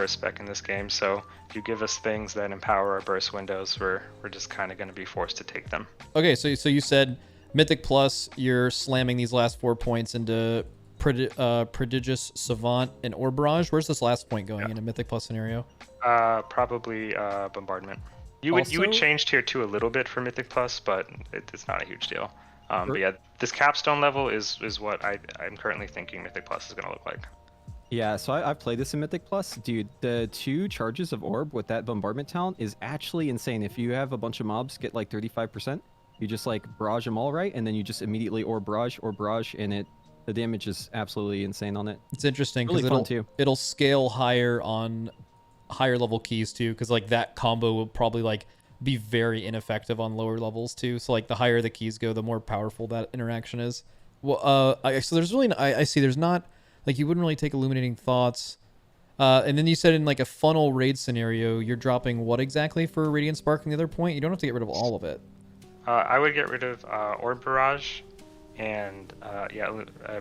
spec in this game. So if you give us things that empower our burst windows, we're just kind of going to be forced to take them. Okay, so you said Mythic Plus, you're slamming these last 4 points into Prodigious Savant and Orb Barrage. Where's this last point going in a Mythic Plus scenario? Probably Bombardment. You would change tier 2 a little bit for Mythic Plus, but it's not a huge deal. But yeah, this capstone level is what I'm currently thinking Mythic Plus is going to look like. Yeah, so I've played this in Mythic Plus. Dude, the 2 charges of Orb with that Bombardment talent is actually insane. If you have a bunch of mobs get like 35%, you just like barrage them all right, and then you just immediately Orb Barrage, and the damage is absolutely insane on it. It's interesting because really it'll scale higher on higher level keys too, because like that combo will probably like be very ineffective on lower levels too. So like the higher the keys go, the more powerful that interaction is. Well, so there's really I see there's not like you wouldn't really take Illuminating Thoughts, and then you said in like a funnel raid scenario, you're dropping what exactly for Radiant Spark and the other point? You don't have to get rid of all of it. I would get rid of Orb Barrage and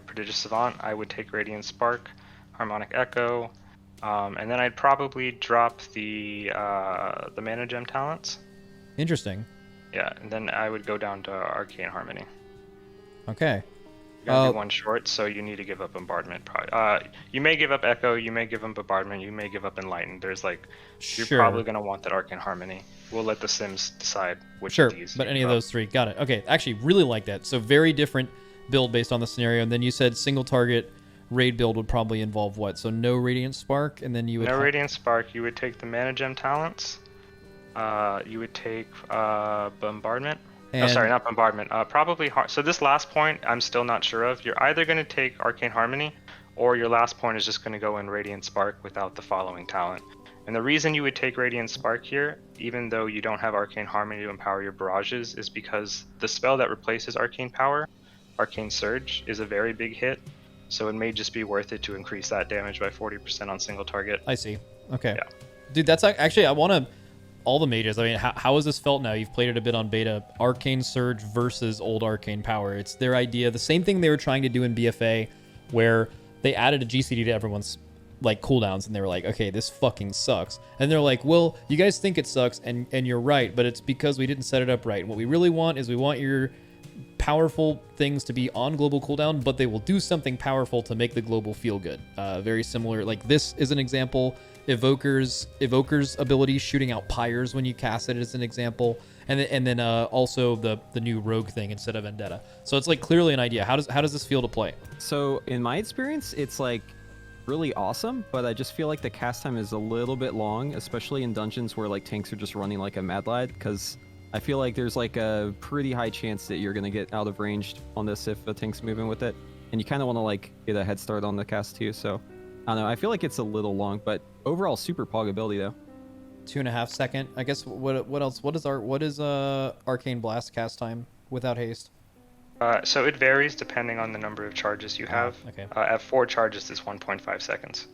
Prodigious Savant, I would take Radiant Spark, Harmonic Echo, and then I'd probably drop the Mana Gem talents. Interesting. Yeah, and then I would go down to Arcane Harmony. Okay. You're gonna be one short, so you need to give up Bombardment. Probably. You may give up Echo, you may give up Bombardment, you may give up Enlighten. There's like, you're probably gonna want that Arcane Harmony. We'll let the Sims decide which of these. But any of those three, got it. Okay, actually, really like that. So very different build based on the scenario. And then you said single target raid build would probably involve what? So no Radiant Spark, and then you would Radiant Spark. You would take the Mana Gem talents. You would take Bombardment. And... sorry, not Bombardment. Probably so this last point, I'm still not sure of. You're either going to take Arcane Harmony, or your last point is just going to go in Radiant Spark without the following talent. And the reason you would take Radiant Spark here, even though you don't have Arcane Harmony to empower your barrages, is because the spell that replaces Arcane Power, Arcane Surge, is a very big hit. So it may just be worth it to increase that damage by 40% on single target. I see. Okay. Yeah. Dude, that's actually, I want to... All the mages, I mean, how has this felt now? You've played it a bit on beta. Arcane Surge versus old Arcane Power. It's their idea. The same thing they were trying to do in BFA, where they added a GCD to everyone's like cooldowns, and they were like, okay, this fucking sucks. And they're like, well, you guys think it sucks, and you're right, but it's because we didn't set it up right. What we really want is we want your powerful things to be on global cooldown, but they will do something powerful to make the global feel good. Very similar. Like this is an example. Evoker's ability, shooting out pyres when you cast it, is an example, and then also the new rogue thing instead of Vendetta. So it's like clearly an idea. How does this feel to play? So in my experience, it's like really awesome, but I just feel like the cast time is a little bit long, especially in dungeons where like tanks are just running like a mad lad, because I feel like there's like a pretty high chance that you're gonna get out of range on this if a tank's moving with it, and you kind of want to like get a head start on the cast too. So I don't know. I feel like it's a little long, but overall super pog ability though. 2.5 second. I guess what else? What is Arcane Blast cast time without haste? So it varies depending on the number of charges you have. Okay. At 4 charges, it's 1.5 seconds.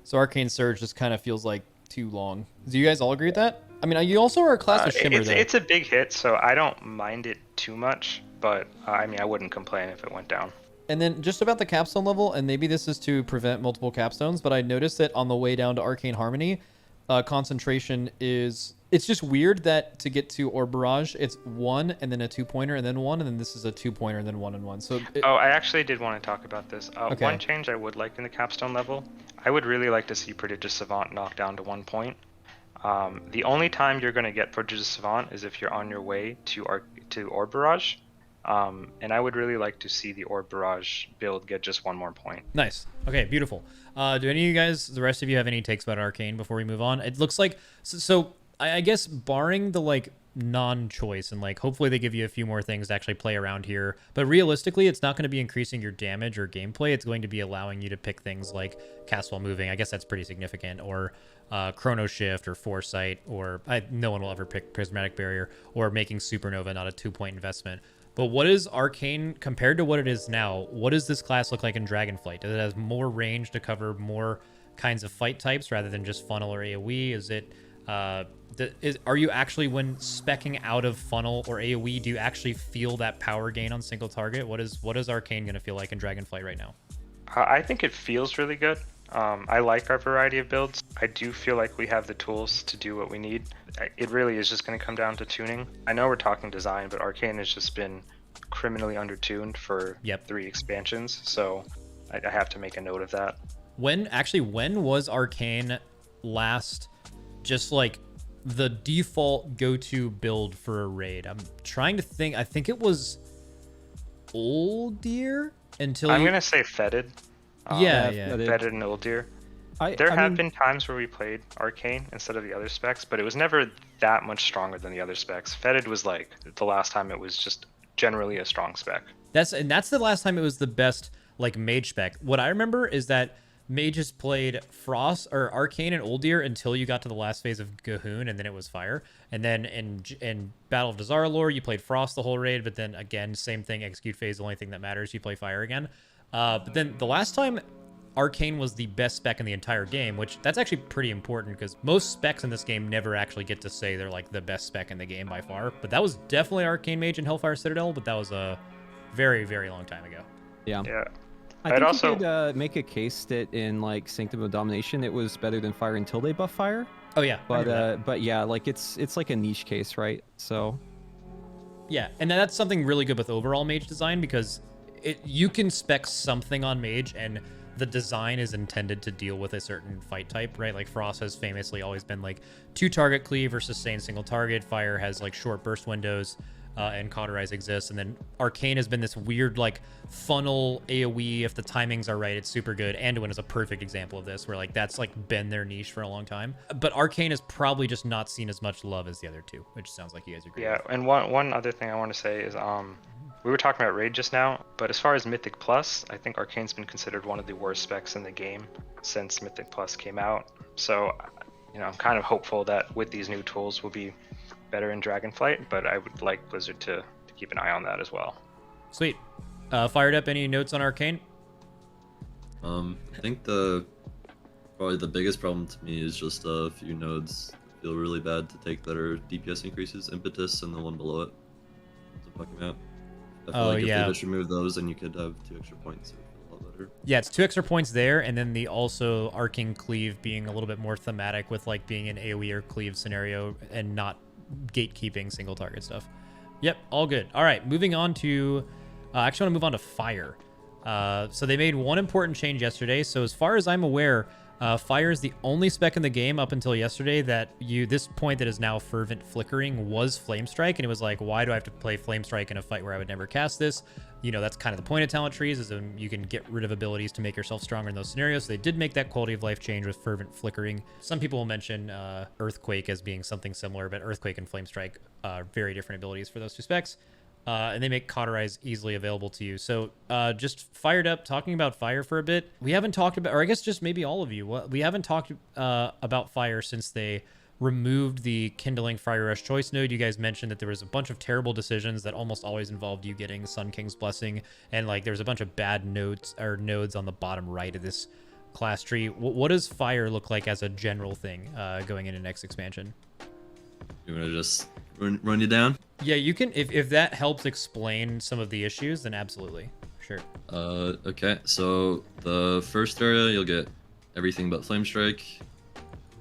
So Arcane Surge just kind of feels like too long. Do you guys all agree with that? I mean, you also are a class with Shimmer, though. It's a big hit, so I don't mind it too much, but I mean, I wouldn't complain if it went down. And then just about the capstone level, and maybe this is to prevent multiple capstones, but I noticed that on the way down to Arcane Harmony, concentration is... It's just weird that to get to Orb Barrage, it's 1 and then a 2-pointer and then 1, and then this is a 2-pointer and then 1 and 1. So I actually did want to talk about this. Okay. One change I would like in the capstone level, I would really like to see Prodigious Savant knocked down to 1 point. The only time you're going to get Prodigious Savant is if you're on your way to Orb Barrage. And I would really like to see the Orb Barrage build get just 1 more point. Nice. Okay, beautiful. Do any of you guys, the rest of you, have any takes about Arcane before we move on? It looks like... So I guess barring the, like, non-choice, and, like, hopefully they give you a few more things to actually play around here, but realistically, it's not going to be increasing your damage or gameplay. It's going to be allowing you to pick things like Cast While Moving. I guess that's pretty significant. Or Chrono Shift or Foresight, or no one will ever pick Prismatic Barrier, or making Supernova not a 2-point investment. But what is Arcane compared to what it is now? What does this class look like in Dragonflight? Does it have more range to cover more kinds of fight types rather than just funnel or AoE? Is it are you actually, when speccing out of funnel or AoE, do you actually feel that power gain on single target? What is Arcane going to feel like in Dragonflight right now? I think it feels really good. I like our variety of builds. I do feel like we have the tools to do what we need. It really is just going to come down to tuning. I know we're talking design, but Arcane has just been criminally undertuned for 3 expansions, so I have to make a note of that. When was Arcane last just like the default go-to build for a raid? I'm trying to think. I think it was Uldir until I'm gonna say Fetid. Fetid and Uldir. There have been times where we played Arcane instead of the other specs, but it was never that much stronger than the other specs. Fetid was like the last time it was just generally a strong spec. That's the last time it was the best like mage spec. What I remember is that mages played Frost or Arcane and Uldir until you got to the last phase of Gahoon, and then it was Fire. And then in Battle of Dazar'alor, you played Frost the whole raid, but then again, same thing, Execute phase, the only thing that matters, you play Fire again. But then the last time Arcane was the best spec in the entire game, which that's actually pretty important because most specs in this game never actually get to say they're like the best spec in the game by far. But that was definitely Arcane Mage and Hellfire Citadel, but that was very, very long time ago. Yeah. Yeah. I I'd think also- you could make a case that in like Sanctum of Domination, it was better than fire until they buff fire. Oh yeah, I remember that. But yeah, like it's like a niche case, right? So Yeah, and that's something really good with overall mage design because you can spec something on mage and the design is intended to deal with a certain fight type, right? Like Frost has famously always been like 2-target cleave versus sustain single target. Fire has like short burst windows, and cauterize exists. And then Arcane has been this weird like funnel AoE. If the timings are right, it's super good. Anduin is a perfect example of this, where like that's like been their niche for a long time. But Arcane is probably just not seen as much love as the other two, which sounds like you guys agree. Yeah, with. and one other thing I want to say is we were talking about Raid just now, but as far as Mythic Plus, I think Arcane's been considered one of the worst specs in the game since Mythic Plus came out. So, I'm kind of hopeful that with these new tools we'll be better in Dragonflight, but I would like Blizzard to keep an eye on that as well. Sweet. Fired up. Any notes on Arcane? I think probably the biggest problem to me is just a few nodes feel really bad to take that are DPS increases, Impetus and the one below it. It's a fucking map. I feel like if they just remove those, then you could have 2 extra points. It would feel a lot better. Yeah, it's 2 extra points there, and then the also Arcane Cleave being a little bit more thematic with like being an AoE or cleave scenario and not gatekeeping single target stuff. Yep, all good. All right, moving on to actually want to move on to fire. So they made one important change yesterday. So as far as I'm aware, fire is the only spec in the game up until yesterday that this point that is now fervent flickering was flame strike, and it was like, why do I have to play flame strike in a fight where I would never cast this? That's kind of the point of talent trees, is you can get rid of abilities to make yourself stronger in those scenarios. So they did make that quality of life change with fervent flickering. Some people will mention earthquake as being something similar, but earthquake and flame strike are very different abilities for those 2 specs. And they make cauterize easily available to you. So just fired up, talking about fire for a bit. We haven't talked about, or I guess just maybe all of you, we haven't talked about fire since they removed the kindling fire rush choice node. You guys mentioned that there was a bunch of terrible decisions that almost always involved you getting Sun King's blessing, and like there was a bunch of bad nodes on the bottom right of this class tree. What does fire look like as a general thing going into next expansion? You want to just run you down? Yeah, you can. If that helps explain some of the issues, then absolutely. Sure. Okay, so the first area, you'll get everything but Flame Strike.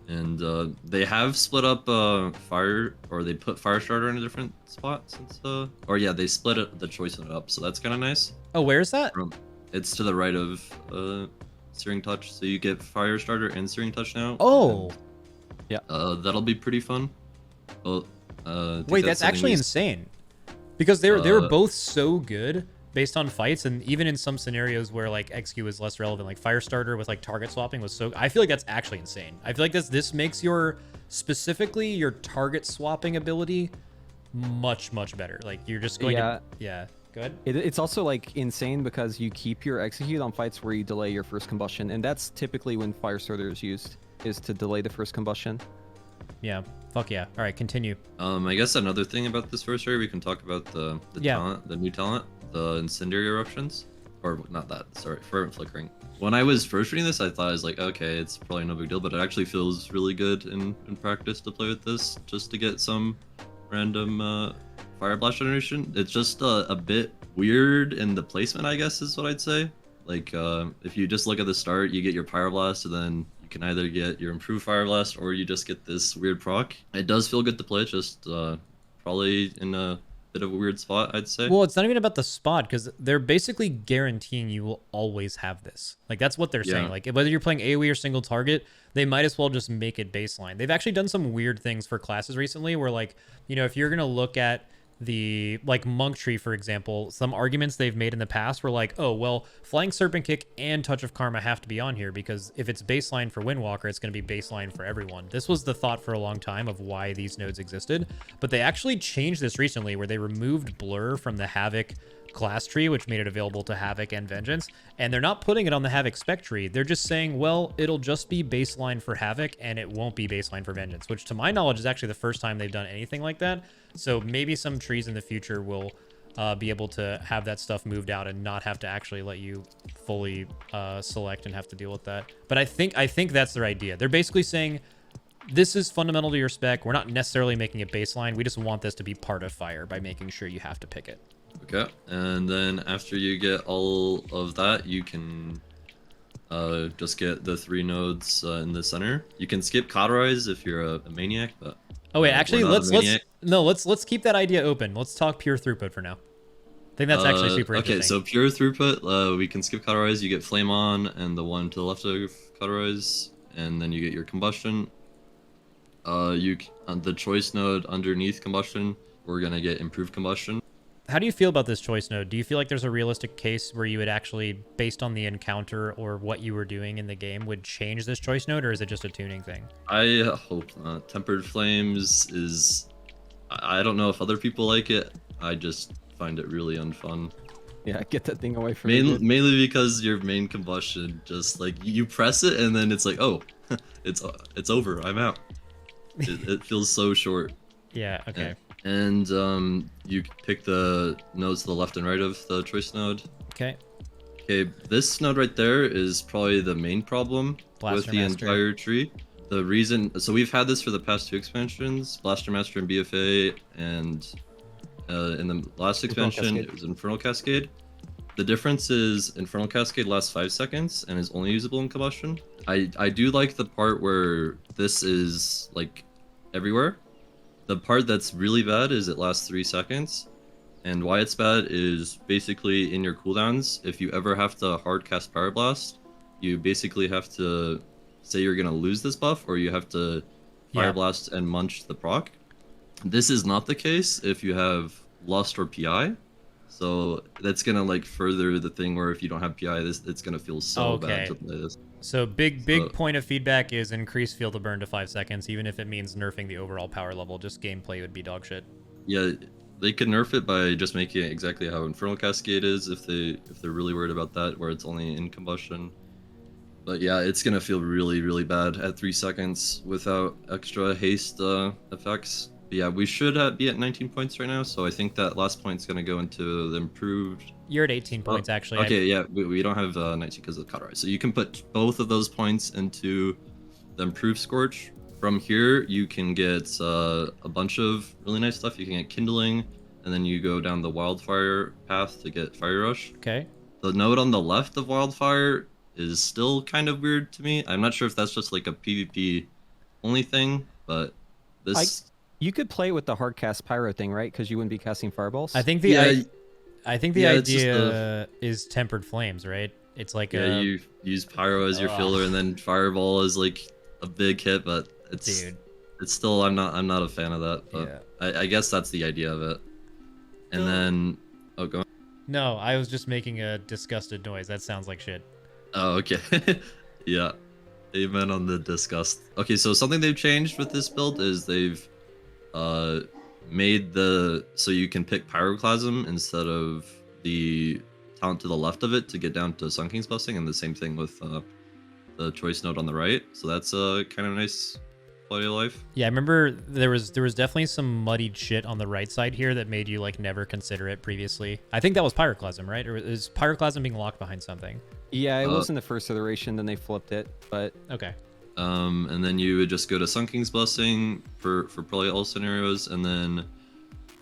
And they have split up fire, or they put Fire Starter in a different spot since or yeah, they split the choice in it up, so that's kind of nice. Oh, where is that? It's to the right of Searing Touch, so you get Fire Starter and Searing Touch now. Oh. Yeah. That'll be pretty fun. Well, wait, that's actually insane. Because they were both so good based on fights, and even in some scenarios where like XQ is less relevant, like Firestarter with like target swapping was so. I feel like that's actually insane. I feel like this makes specifically your target swapping ability much better. Like you're just going to go ahead. It's also like insane because you keep your execute on fights where you delay your first combustion, and that's typically when Firestarter is used, is to delay the first combustion. Yeah. Fuck yeah. All right, continue. I guess another thing about this first area, we can talk about the talent, the new talent, the Incendiary Eruptions. Or not that, sorry, Fervent Flickering. When I was first reading this, I thought I was like, okay, it's probably no big deal, but it actually feels really good in practice to play with this, just to get some random Fire Blast generation. It's just a bit weird in the placement, I guess, is what I'd say. Like, if you just look at the start, you get your Pyro Blast, and then can either get your improved Fire Blast or you just get this weird proc. It does feel good to play, just probably in a bit of a weird spot, I'd say. Well, it's not even about the spot, because they're basically guaranteeing you will always have this. Like, that's what they're saying. Like, whether you're playing AoE or single target, they might as well just make it baseline. They've actually done some weird things for classes recently where, like, if you're going to look at the Monk Tree, for example, some arguments they've made in the past were like, oh, well, Flying Serpent Kick and Touch of Karma have to be on here because if it's baseline for Windwalker, it's going to be baseline for everyone. This was the thought for a long time of why these nodes existed, but they actually changed this recently where they removed Blur from the Havoc class tree, which made it available to Havoc and Vengeance, and they're not putting it on the Havoc spec tree. They're just saying, well, it'll just be baseline for Havoc and it won't be baseline for Vengeance, which to my knowledge is actually the first time they've done anything like that. So maybe some trees in the future will be able to have that stuff moved out and not have to actually let you fully select and have to deal with that. But I think that's their idea. They're basically saying, this is fundamental to your spec. We're not necessarily making it baseline. We just want this to be part of Fire by making sure you have to pick it. Okay, and then after you get all of that, you can just get the 3 nodes in the center. You can skip cauterize if you're a maniac, but Oh wait, we're actually, not a maniac. let's keep that idea open. Let's talk pure throughput for now. I think that's actually super Okay, interesting. so pure throughput, we can skip cauterize. You get flame on, and the one to the left of cauterize, and then you get your combustion. On the choice node underneath combustion, we're gonna get improved combustion. How do you feel about this choice node? Do you feel like there's a realistic case where you would actually, based on the encounter or what you were doing in the game, would change this choice node, or is it just a tuning thing? I hope not. Tempered flames is, I don't know if other people like it. I just find it really unfun. Yeah, get that thing away from me. dude. Mainly because your main combustion just like you press it and then it's like, oh, it's over. I'm out. It feels so short. Yeah, okay. And you pick the nodes to the left and right of the choice node. Okay. Okay, this node right there is probably the main problem with Blaster the Master. entire tree. The reason, so we've had this for the past 2 expansions, Blaster Master and BFA, and in the last Infernal expansion Cascade. it was Infernal Cascade. The difference is Infernal Cascade lasts 5 seconds and is only usable in combustion. I do like the part where this is like everywhere. The part that's really bad is it lasts 3 seconds. And why it's bad is basically in your cooldowns, if you ever have to hard cast Power Blast, you basically have to say you're gonna lose this buff, or you have to Fire Yeah. Blast and munch the proc. This is not the case if you have Lust or PI. So that's gonna like further the thing where if you don't have PI, it's gonna feel so Okay. bad to play this. So big So- point of feedback is increase field of burn to 5 seconds, even if it means nerfing the overall power level. Just gameplay would be dog shit. Yeah, they could nerf it by just making it exactly how Infernal Cascade is if they're really worried about that, where it's only in combustion. But yeah, it's gonna feel really bad at 3 seconds without extra haste effects. But yeah, we should be at 19 points right now, so I think that last point's gonna go into the improved. You're at 18 points, actually. Okay, yeah, we don't have 19 because of the cauterize. So you can put both of those points into the improved Scorch. From here, you can get a bunch of really nice stuff. You can get Kindling, and then you go down the Wildfire path to get Fire Rush. Okay. The node on the left of Wildfire is still kind of weird to me. I'm not sure if that's just like a PvP only thing, but this... You could play with the hard cast pyro thing, right? Because you wouldn't be casting fireballs. I think the Yeah, it's just idea is tempered flames, right? It's like Yeah, you use Pyro as your filler, and then Fireball is like a big hit, but it's dude. it's still I'm not a fan of that. But I guess that's the idea of it. And then go on. No, I was just making a disgusted noise. That sounds like shit. Oh, okay. Yeah. Amen on the disgust. Okay, so something they've changed with this build is they've made so you can pick Pyroclasm instead of the talent to the left of it to get down to Sun King's Blessing, and the same thing with the choice node on the right. So that's kind of nice quality of life. Yeah, I remember there was definitely some muddied shit on the right side here that made you like never consider it previously. I think that was Pyroclasm, right? Or is Pyroclasm being locked behind something? Yeah, it was in the first iteration, then they flipped it, but Okay. And then you would just go to Sun King's Blessing for probably all scenarios, and then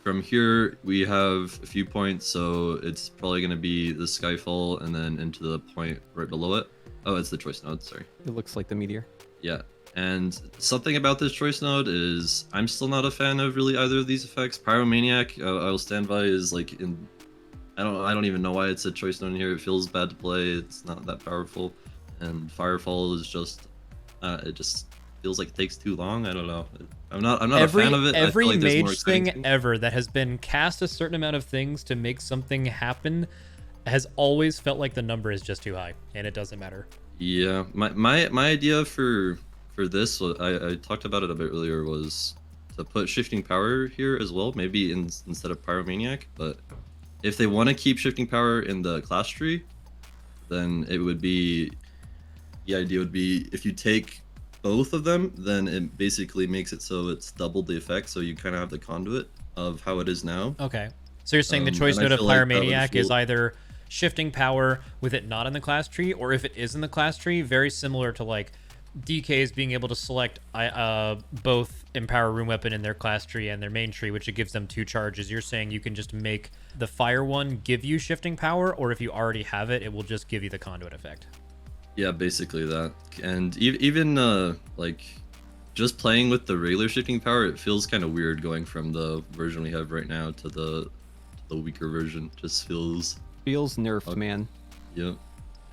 from here we have a few points, so it's probably going to be the Skyfall and then into the point right below it. Oh, it's the choice node, sorry. it looks like the meteor. Yeah, and something about this choice node is I'm still not a fan of really either of these effects. Pyromaniac, I will stand by, is like in... I don't even know why it's a choice node in here. It feels bad to play. It's not that powerful. And Firefall is just... it just feels like it takes too long. I don't know. I'm not a fan of it. I Every feel like there's more mage exciting thing things. ever that has been cast a certain amount of things to make something happen has always felt like the number is just too high, and it doesn't matter. Yeah, my idea for this, I talked about it a bit earlier, was to put shifting power here as well, maybe instead of Pyromaniac. But if they want to keep shifting power in the class tree, then it would be, the idea would be if you take both of them, then it basically makes it so it's double the effect, so you kind of have the conduit of how it is now. Okay. So you're saying the choice and I node of feel like that would Pyromaniac is feel- either shifting power with it not in the class tree, or if it is in the class tree, very similar to like DKs being able to select both Empower Rune Weapon in their class tree and their main tree, which it gives them 2 charges. You're saying you can just make the fire one give you shifting power, or if you already have it, it will just give you the conduit effect. Yeah, basically that. And even like just playing with the regular shifting power, it feels kind of weird going from the version we have right now to the weaker version. Just feels nerfed, man. Yep.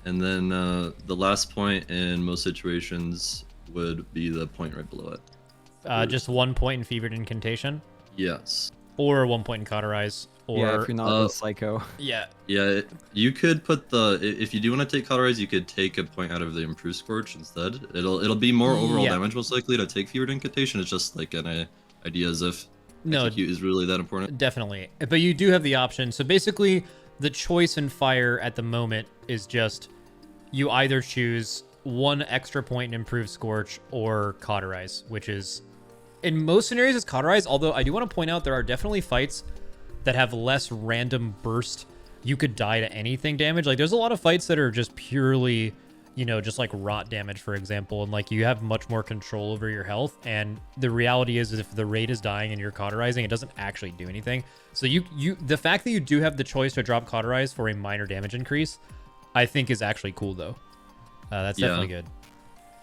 And then the last point in most situations would be the point right below it. Just 1 point in Fevered Incantation, Yes. or 1 point in Cauterize, or Yeah, if you're not a psycho. yeah. Yeah, you could put if you do want to take Cauterize, you could take a point out of the Improved Scorch instead. It'll be more overall Yeah. damage most likely to take Fevered Incantation. It's just like an idea as if No, execute is really that important. definitely. But you do have the option. So basically, the choice in fire at the moment is just you either choose 1 extra point in Improved Scorch or Cauterize, which is in most scenarios it's Cauterize. Although I do want to point out there are definitely fights that have less random burst. You could die to anything damage. Like there's a lot of fights that are just purely, you know, just like rot damage, for example, and like you have much more control over your health. And the reality is if the raid is dying and you're cauterizing, it doesn't actually do anything. So the fact that you do have the choice to drop Cauterize for a minor damage increase, I think is actually cool though. That's definitely good.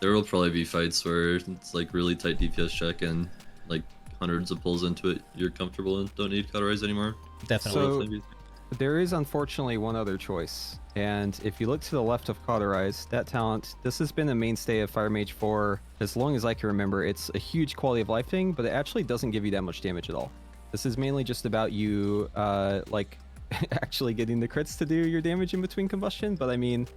There will probably be fights where it's like really tight DPS check and like hundreds of pulls into it, you're comfortable and don't need Cauterize anymore. Definitely. So there is unfortunately one other choice, and if you look to the left of Cauterize, that talent, this has been a mainstay of Fire Mage for as long as I can remember. It's a huge quality of life thing, but it actually doesn't give you that much damage at all. This is mainly just about you like actually getting the crits to do your damage in between combustion, but I mean,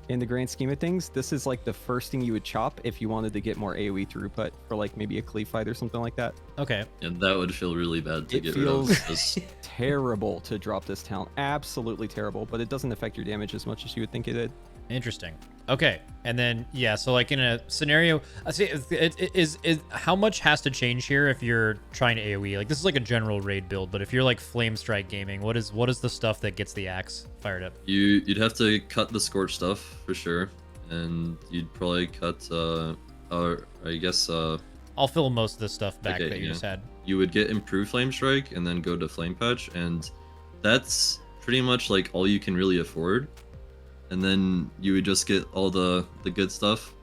in the grand scheme of things, this is like the first thing you would chop if you wanted to get more AoE throughput for like maybe a cleave fight or something like that. Okay. And that would feel really bad to It get rid of. feels Just- terrible to drop this talent. Absolutely terrible, but it doesn't affect your damage as much as you would think it did. Interesting. Okay, and then yeah, so like in a scenario, I see is how much has to change here if you're trying to AOE? Like this is like a general raid build, but if you're like Flame Strike gaming, what is the stuff that gets the axe fired up? You'd have to cut the Scorch stuff for sure, and you'd probably cut or I guess I'll fill most of the stuff back Okay, that you yeah. just had. you would get Improved Flame Strike and then go to Flame Patch, and that's pretty much like all you can really afford. And then you would just get all the good stuff,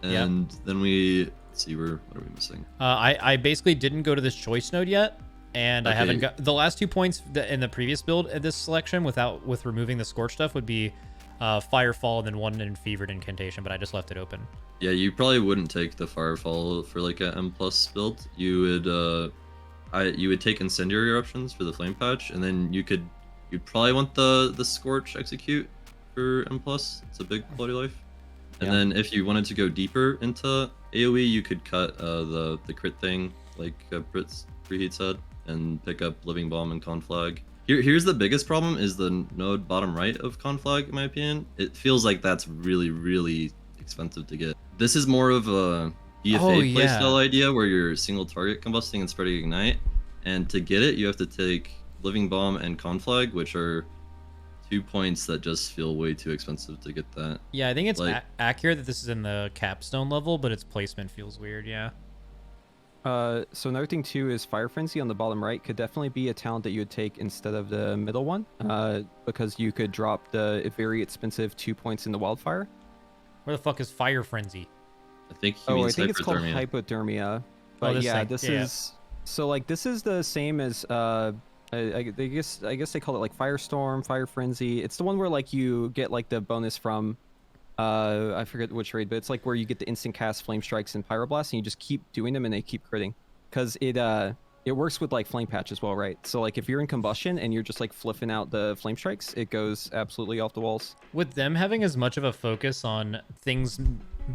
and then let's see, what are we missing? I basically didn't go to this choice node yet, and I Okay. haven't got the last 2 points in the previous build at this selection with removing the Scorch stuff would be Firefall and then 1 in Fevered Incantation, but I just left it open. Yeah, you probably wouldn't take the Firefall for like a M+ build. You would take Incendiary Eruptions for the Flame Patch, and then you'd probably want the Scorch Execute for M+. It's a big quality of life. And Yeah. then if you wanted to go deeper into AoE, you could cut the crit thing, like Preheat said, and pick up Living Bomb and Conflag. Here's the biggest problem is the node bottom right of Conflag, in my opinion. It feels like that's really, really expensive to get. This is more of a BFA playstyle idea where you're single target combusting and spreading Ignite. And to get it, you have to take Living Bomb and Conflag, which are 2 points that just feel way too expensive to get that. Yeah, I think it's Like- accurate that this is in the capstone level, but its placement feels weird. Yeah. So another thing too is Fire Frenzy on the bottom right could definitely be a talent that you would take instead of the middle one, because you could drop the very expensive 2 points in the Wildfire. Where the fuck is Fire Frenzy? I think he I means think it's called hypothermia. hypothermia. But this yeah, thing. this Yeah. is so like this is the same as I guess they call it like Firestorm, Fire Frenzy. It's the one where like you get like the bonus from I forget which raid, but it's like where you get the instant cast Flame Strikes and Pyroblast, and you just keep doing them and they keep critting. Because it works with like Flame Patch as well, right? So like if you're in combustion and you're just like flipping out the Flame Strikes, it goes absolutely off the walls. With them having as much of a focus on things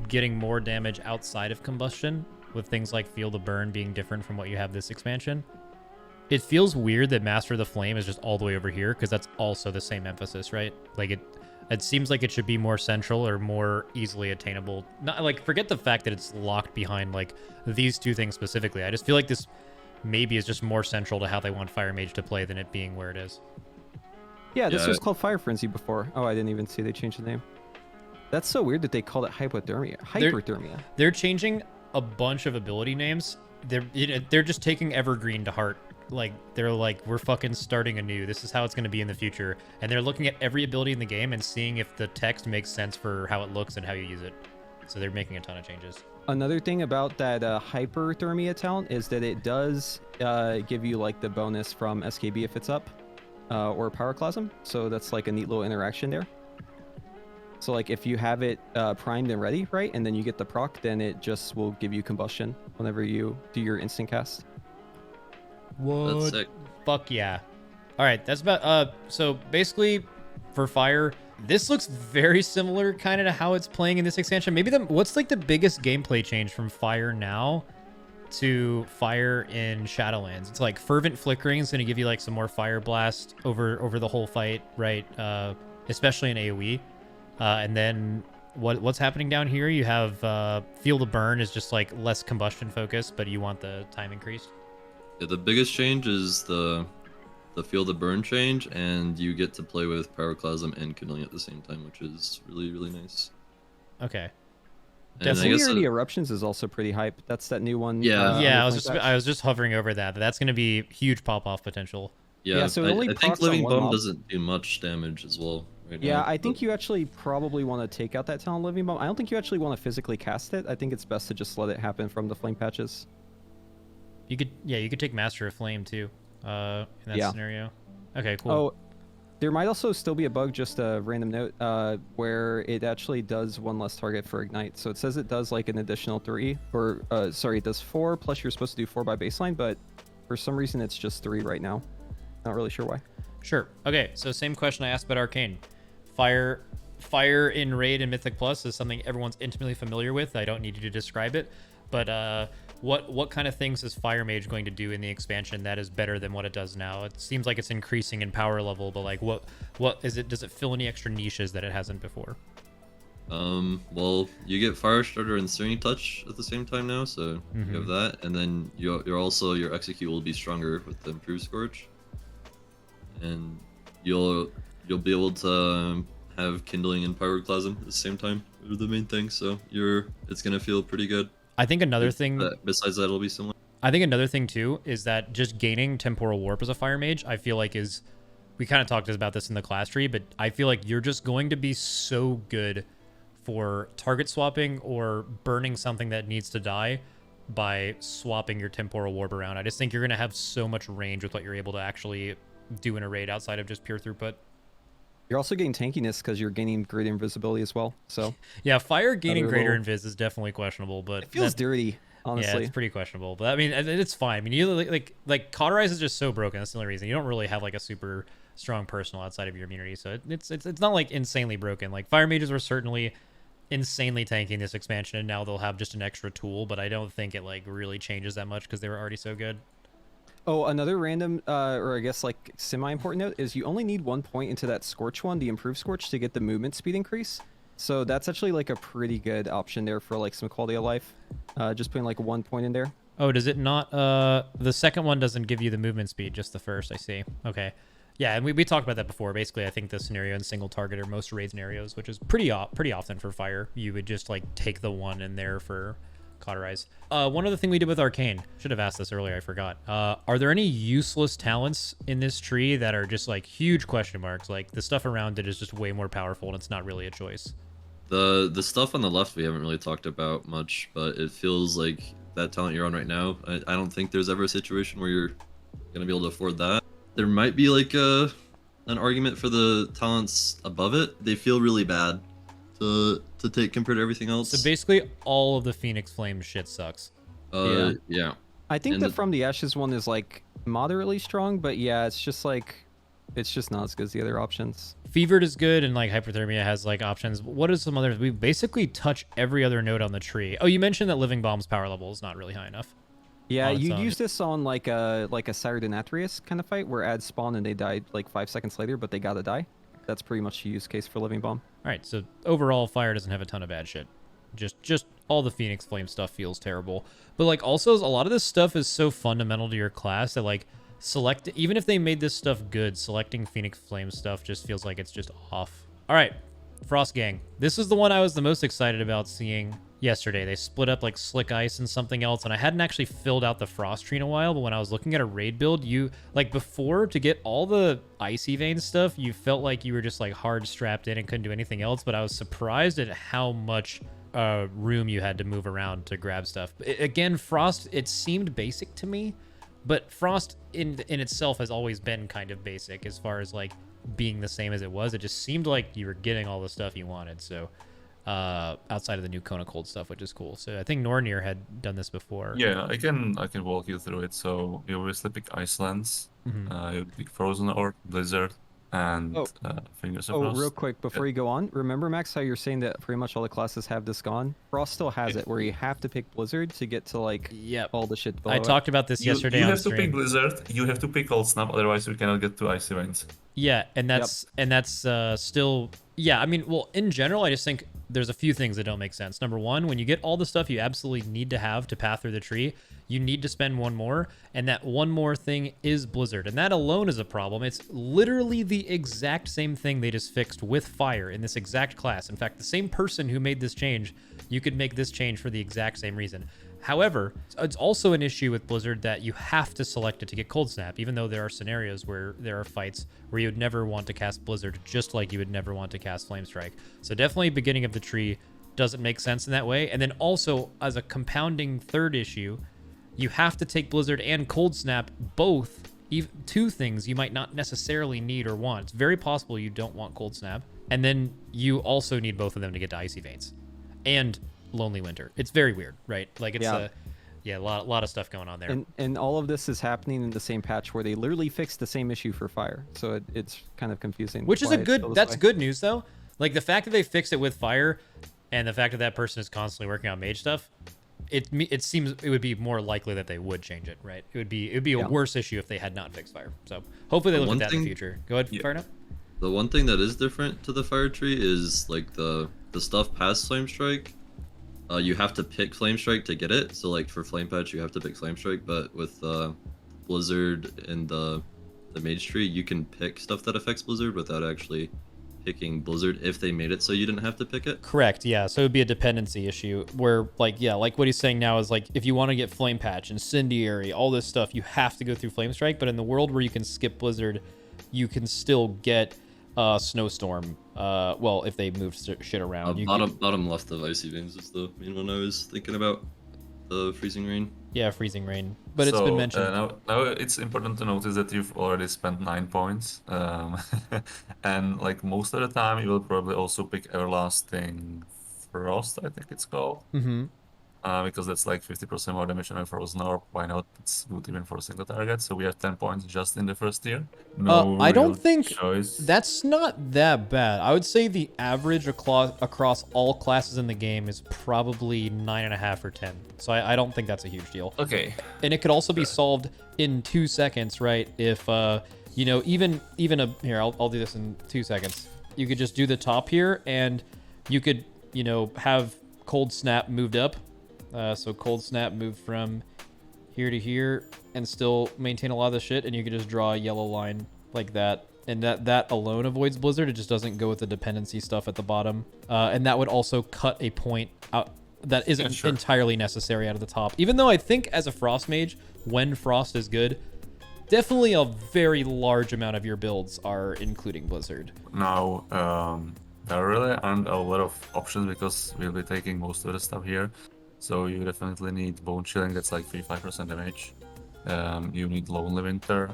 getting more damage outside of combustion, with things like Feel the Burn being different from what you have this expansion, it feels weird that Master of the Flame is just all the way over here, because that's also the same emphasis, right? Like it seems like it should be more central or more easily attainable. Not like, forget the fact that it's locked behind like these two things specifically. I just feel like this maybe is just more central to how they want Fire Mage to play than it being where it is. Yeah, this Yeah. was called Fire Frenzy before. Oh, I didn't even see they changed the name. That's so weird that they called it hypothermia. Hyperthermia. They're changing a bunch of ability names. They're just taking evergreen to heart. Like, they're like, we're fucking starting anew. This is how it's going to be in the future. And they're looking at every ability in the game and seeing if the text makes sense for how it looks and how you use it. So they're making a ton of changes. Another thing about that hyperthermia talent is that it does give you like the bonus from SKB if it's up, or Pyroclasm. So that's like a neat little interaction there. So like if you have it primed and ready, right, and then you get the proc, then it just will give you combustion whenever you do your instant cast. What? That's sick. Fuck yeah. All right, that's about so basically for fire, this looks very similar kind of to how it's playing in this expansion. Maybe what's like the biggest gameplay change from fire now to fire in Shadowlands? It's like fervent flickering is going to give you like some more fire blast over the whole fight, right? Especially in AoE. And then what's happening down here? You have feel the burn is just like less combustion focused, but you want the time increased. Yeah, the biggest change is the feel the burn change, and you get to play with Pyroclasm and Kindling at the same time, which is really, really nice. Okay. And I guess Singularity Eruptions is also pretty hype. That's that new one. Yeah. Yeah, on the I was just hovering over that. That's going to be huge pop off potential. yeah, so it only I think procs on Living one Bomb mob. doesn't do much damage as well. Right Yeah, now, I think but- you actually probably want to take out that talent Living Bomb. I don't think you actually want to physically cast it. I think it's best to just let it happen from the flame patches. You could take Master of Flame too, in that Yeah. scenario. Okay, cool. Oh, there might also still be a bug, just a random note, where it actually does one less target for Ignite. So it says it does like an additional 3, or sorry, it does 4, plus you're supposed to do 4 by baseline, but for some reason it's just 3 right now. Not really sure why. Sure. Okay, so same question I asked about Arcane. Fire in Raid and Mythic Plus is something everyone's intimately familiar with. I don't need you to describe it, but what kind of things is Fire Mage going to do in the expansion that is better than what it does now? It seems like it's increasing in power level, but like what is it? Does it fill any extra niches that it hasn't before? Well, you get Fire Starter and Searing Touch at the same time now, so you have that, and then you're also, your execute will be stronger with the improved Scorch, and you'll be able to have Kindling and Pyroclasm at the same time. They're the main thing, so it's gonna feel pretty good. I think another thing. Besides that, it'll be similar. I think another thing too is that just gaining Temporal Warp as a Fire Mage, I feel like we kind of talked about this in the class tree, but I feel like you're just going to be so good for target swapping or burning something that needs to die by swapping your Temporal Warp around. I just think you're going to have so much range with what you're able to actually do in a raid outside of just pure throughput. You're also getting tankiness because you're gaining greater invisibility as well. So Yeah, fire gaining Another greater little- invis is definitely questionable, but it feels that- dirty, honestly. Yeah, it's pretty questionable, but I mean, it's fine. I mean, you like Cauterize is just so broken. That's the only reason. You don't really have like a super strong personal outside of your immunity, so it's not like insanely broken. Like Fire Mages were certainly insanely tanking this expansion, and now they'll have just an extra tool. But I don't think it like really changes that much because they were already so good. Oh, another random, or I guess like semi-important note is you only need 1 point into that Scorch one, the improved Scorch, to get the movement speed increase. So that's actually like a pretty good option there for like some quality of life. Just putting like 1 point in there. Oh, does it not? The second one doesn't give you the movement speed, just the first. I see. Okay. Yeah, and we talked about that before. Basically, I think the scenario in single target are most raid scenarios, which is pretty often for fire. You would just like take the one in there for Cauterize. One other thing we did with Arcane, should have asked this earlier, I forgot. Are there any useless talents in this tree that are just like huge question marks? Like the stuff around it is just way more powerful and it's not really a choice. The stuff on the left we haven't really talked about much, but it feels like that talent you're on right now, I don't think there's ever a situation where you're gonna be able to afford that. There might be like an argument for the talents above it. They feel really bad to take compared to everything else. So basically all of the Phoenix Flame shit sucks. Yeah. I think And the From the Ashes one is like moderately strong, but yeah, it's just not as good as the other options. Fevered is good, and like Hyperthermia has like options. What are some others? We basically touch every other node on the tree. Oh, you mentioned that Living Bomb's power level is not really high enough. Yeah, on its you own. use this on like a Cyrodiil kind of fight where ads spawn and they die like 5 seconds later, but they gotta die. That's pretty much the use case for Living Bomb. All right, so overall, fire doesn't have a ton of bad shit. Just all the Phoenix Flame stuff feels terrible. But like also, a lot of this stuff is so fundamental to your class that like even if they made this stuff good, selecting Phoenix Flame stuff just feels like it's just off. All right, Frost Gang. This is the one I was the most excited about seeing yesterday. They split up like Slick Ice and something else, and I hadn't actually filled out the Frost Tree in a while, but when I was looking at a raid build, you, like before, to get all the Icy Vein stuff, you felt like you were just like hard strapped in and couldn't do anything else, but I was surprised at how much room you had to move around to grab stuff. Again, Frost, it seemed basic to me, but Frost in itself has always been kind of basic as far as like being the same as it was. It just seemed like you were getting all the stuff you wanted. So outside of the new Kona Cold stuff, which is cool. So I think Nornir had done this before. Yeah, I can walk you through it. So you obviously pick Icelands, you pick Frozen or Blizzard, and Fingers of Oh, Frost. real quick before you go on, remember Max how you're saying that pretty much all the classes have this gone? Frost still has it where you have to pick Blizzard to get to like all the shit below I it. talked about this yesterday You on have to stream. pick Blizzard. You have to pick Cold Snap, otherwise you cannot get to Icy Veins. Yeah, and that's still, yeah, I mean, well, in general, I just think there's a few things that don't make sense. Number one, when you get all the stuff you absolutely need to have to path through the tree, you need to spend one more, and that one more thing is Blizzard, and that alone is a problem. It's literally the exact same thing they just fixed with Fire in this exact class. In fact, the same person who made this change, you could make this change for the exact same reason. However, it's also an issue with Blizzard that you have to select it to get Cold Snap, even though there are scenarios where there are fights where you would never want to cast Blizzard, just like you would never want to cast Flame Strike. So definitely beginning of the tree doesn't make sense in that way. And then also, as a compounding third issue, you have to take Blizzard and Cold Snap, both, two things you might not necessarily need or want. It's very possible you don't want Cold Snap. And then you also need both of them to get to Icy Veins. And Lonely Winter. It's very weird, right? Like it's a lot of stuff going on there. And all of this is happening in the same patch where they literally fixed the same issue for Fire. So it's kind of confusing. Which is why a it's good, still this that's way. good news though. Like the fact that they fixed it with Fire and the fact that that person is constantly working on mage stuff, it seems it would be more likely that they would change it, right? It would be a worse issue if they had not fixed Fire. So hopefully they look at that in the future. Go ahead, Firedup. The one thing that is different to the Fire Tree is like the stuff past Flame Strike. You have to pick Flame Strike to get it. So like for Flame Patch, you have to pick Flame Strike. But with Blizzard and the Mage Tree, you can pick stuff that affects Blizzard without actually picking Blizzard if they made it so you didn't have to pick it. Correct, yeah. So it would be a dependency issue where, like, yeah, like what he's saying now is like if you want to get Flame Patch, Incendiary, all this stuff, you have to go through Flame Strike. But in the world where you can skip Blizzard, you can still get Snowstorm. Well, if they move shit around. Bottom left of Icy Veins is the main one I was thinking about. The Freezing Rain. Yeah, Freezing Rain. But it's been mentioned. Now it's important to notice that you've already spent 9 points. And like most of the time, you will probably also pick Everlasting Frost, I think it's called. Mm-hmm. Because that's like 50% more damage than a Frozen Orb. Why not? It's good even for a single target. So we have 10 points just in the first tier. I don't think choice. that's not that bad. I would say the average across all classes in the game is probably 9.5 or 10. So I don't think that's a huge deal. Okay. And it could also be solved in 2 seconds, right? If you know, even here, I'll do this in 2 seconds. You could just do the top here, and you could, you know, have Cold Snap moved up. So Cold Snap moved from here to here and still maintain a lot of the shit, and you could just draw a yellow line like that. And that alone avoids Blizzard. It just doesn't go with the dependency stuff at the bottom. And that would also cut a point out that isn't entirely necessary out of the top. Even though I think as a Frost Mage, when Frost is good, definitely a very large amount of your builds are including Blizzard. Now, there really aren't a lot of options because we'll be taking most of the stuff here. So you definitely need Bone Chilling, that's like 35% damage. You need Lonely Winter,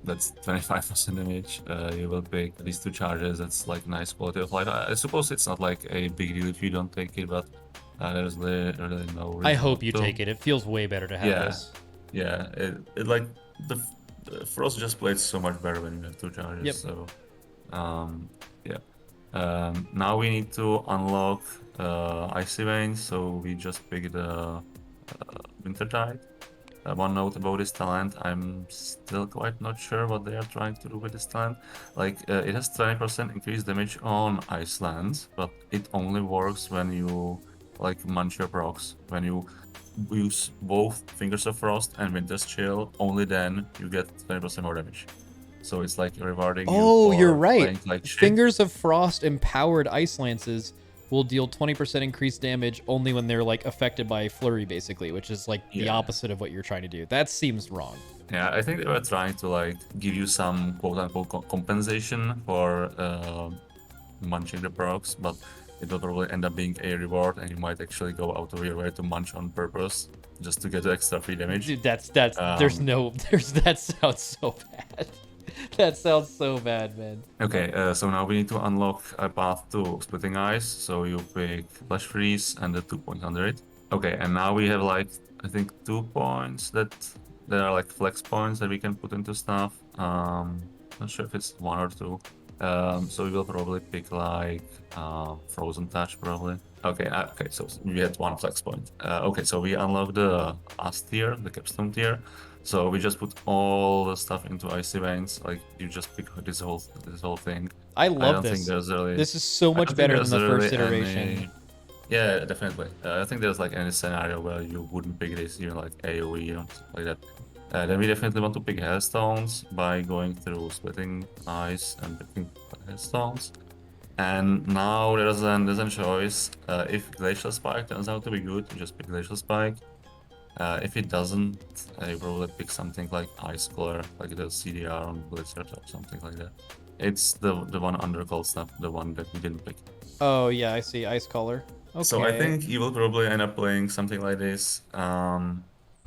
that's 25% damage. You will pick these 2 charges, that's like nice quality of life. I suppose it's not like a big deal if you don't take it, but there's really no reason I hope you to. take it. It feels way better to have this. Yeah, it like the Frost just plays so much better when you have 2 charges. Yep. So, now we need to unlock Icy Veins, so we just picked the Wintertide. One note about this talent, I'm still quite not sure what they are trying to do with this talent. Like, it has 20% increased damage on Icelands, but it only works when you like munch your procs. When you use both Fingers of Frost and Winter's Chill, only then you get 20% more damage. So it's like rewarding you Oh, for you're right. playing like shit. Fingers of Frost empowered ice lances will deal 20% increased damage only when they're like affected by flurry, basically, which is like the Yeah. opposite of what you're trying to do. That seems wrong. Yeah, I think they were trying to like give you some quote-unquote compensation for munching the perks, but it will probably end up being a reward, and you might actually go out of your way to munch on purpose just to get the extra free damage. Dude, that sounds so bad. That sounds so bad, man. Okay, so now we need to unlock a path to Splitting Ice. So you pick Flash Freeze and the 2 point under it. Okay, and now we have like, I think 2 points that there are like flex points that we can put into stuff. Not sure if it's 1 or 2. So we will probably pick like Frozen Touch probably. Okay, so we had 1 flex point. Okay, so we unlock the last tier, the capstone tier. So we just put all the stuff into Icy Veins. Like you just pick this whole thing. I love don't this. think there's really. This is so I much don't think better than there's the first really iteration. Yeah, definitely. I think there's like any scenario where you wouldn't pick this, like AoE or something like that. Then we definitely want to pick Hailstones by going through Splitting Ice and picking Hailstones. And now there's a choice. If Glacial Spike turns out to be good, you just pick Glacial Spike. If it doesn't, you probably pick something like Ice Color, like the CDR on Blizzard or something like that. It's the one under Cold Snap, the one that we didn't pick. Oh yeah, I see. Ice Color. Okay. So I think you will probably end up playing something like this.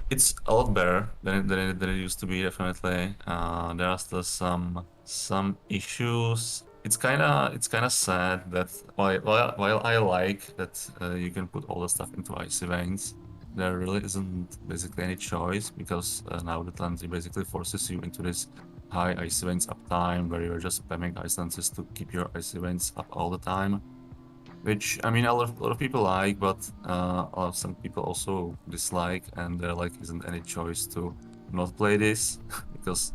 It's a lot better than it used to be, definitely. There are still some issues. It's kinda sad that while I like that you can put all the stuff into Icy Veins, there really isn't basically any choice, because now the Atlantic basically forces you into this high Icy Veins uptime where you're just spamming Ice Lances to keep your Icy Veins up all the time. Which, I mean, a lot of people like, but some people also dislike, and there like isn't any choice to not play this because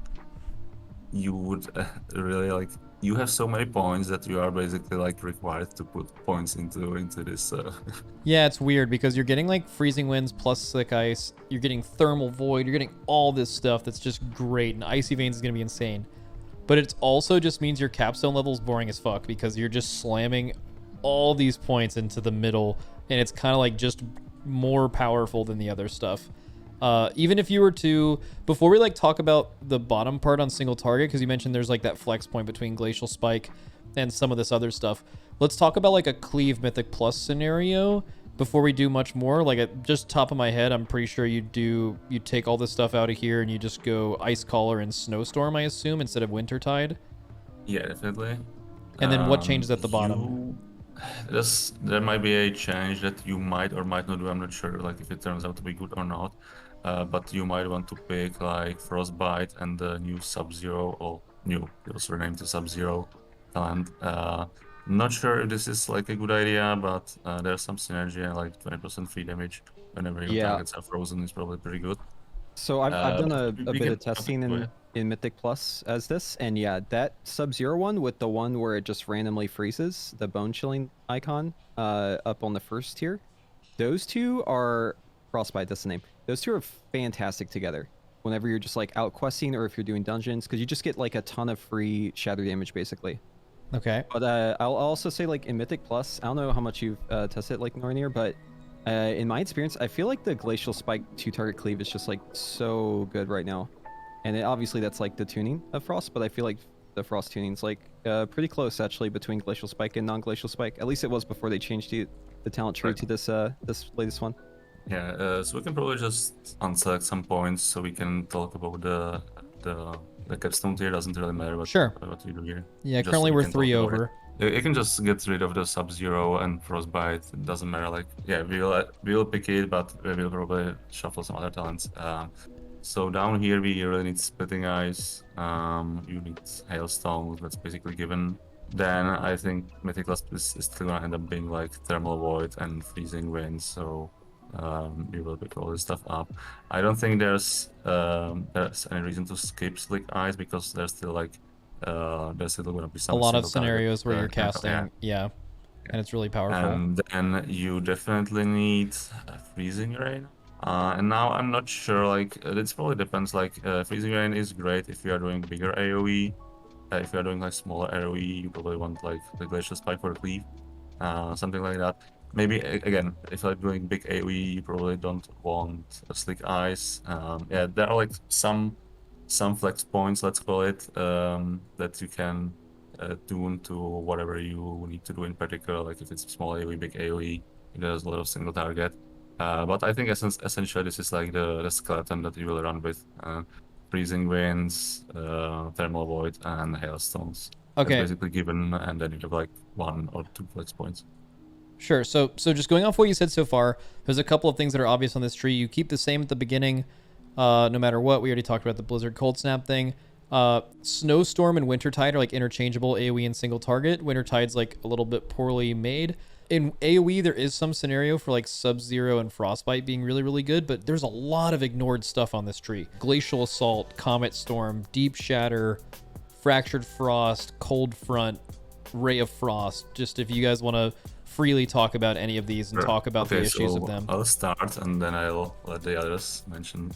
you would really like, you have so many points that you are basically like required to put points into this. Yeah, it's weird because you're getting like freezing winds plus slick ice. You're getting thermal void. You're getting all this stuff that's just great, and Icy Veins is gonna be insane. But it also just means your capstone level is boring as fuck because you're just slamming all these points into the middle, and it's kind of like just more powerful than the other stuff. Even if you were to, before we like talk about the bottom part on single target, because you mentioned there's like that flex point between Glacial Spike and some of this other stuff, let's talk about like a Cleave Mythic Plus scenario before we do much more. Like at just top of my head, I'm pretty sure you take all this stuff out of here and you just go Ice Collar and Snowstorm, I assume, instead of Wintertide. Yeah, definitely. And then what changes at the bottom? There might be a change that you might or might not do. I'm not sure, like if it turns out to be good or not. But you might want to pick like Frostbite and the new Sub-Zero, or new, it was renamed to Sub-Zero talent. Not sure if this is like a good idea, but there's some synergy, and like 20% free damage whenever your targets are frozen is probably pretty good. So I've done a we bit can- of testing in Mythic Plus as this, and yeah, that Sub-Zero one with the one where it just randomly freezes, the bone chilling icon up on the first tier, those two are Frostbite, that's the name. Those two are fantastic together whenever you're just like out questing or if you're doing dungeons, because you just get like a ton of free shatter damage basically. Okay. But I'll also say, like in Mythic Plus, I don't know how much you've tested like Nornir, but in my experience, I feel like the Glacial Spike 2-target cleave is just like so good right now. And obviously that's like the tuning of Frost, but I feel like the Frost tuning's like pretty close actually between Glacial Spike and non-Glacial Spike. At least it was before they changed the talent tree to this this latest one. Yeah, so we can probably just unselect some points so we can talk about the capstone tier. Doesn't really matter what you do here. Yeah, Just currently we we're can 3 talk about over. it. You can just get rid of the Sub-Zero and Frostbite. It doesn't matter. Like, yeah, we'll pick it, but we'll probably shuffle some other talents. So down here we really need Splitting Ice. You need Hailstone. That's basically given. Then I think Mythic Plus is still gonna end up being like Thermal Void and Freezing Wind. So we will pick all this stuff up. I don't think there's any reason to skip Slick Ice because there's still like there's still gonna be some A lot of single scenarios target, where you're casting, yeah, and it's really powerful. and then you definitely need a Freezing Rain. And now I'm not sure, like, it probably depends, like, Freezing Rain is great if you are doing bigger AoE. If you are doing, like, smaller AoE, you probably want, like, the Glacial Spike or Cleave, something like that. Maybe, again, if you're doing big AoE, you probably don't want a Slick Ice. Yeah, there are, like, some flex points, let's call it, that you can tune to whatever you need to do in particular, like if it's small AoE, big AoE, there's a lot of single target. But I think essentially this is like the skeleton that you will run with. Freezing Winds, Thermal Void, and Hailstones. Okay. It's basically given, and then you have like 1 or 2 flex points. Sure. So just going off what you said so far, there's a couple of things that are obvious on this tree. You keep the same at the beginning, no matter what. We already talked about the Blizzard Cold Snap thing. Snowstorm and Wintertide are like interchangeable AoE and single target. Wintertide's like a little bit poorly made. In AoE, there is some scenario for like Sub-Zero and Frostbite being really, really good, but there's a lot of ignored stuff on this tree. Glacial Assault, Comet Storm, Deep Shatter, Fractured Frost, Cold Front, Ray of Frost. Just if you guys want to freely talk about any of these and talk about the issues of them. I'll start and then I'll let the others mention.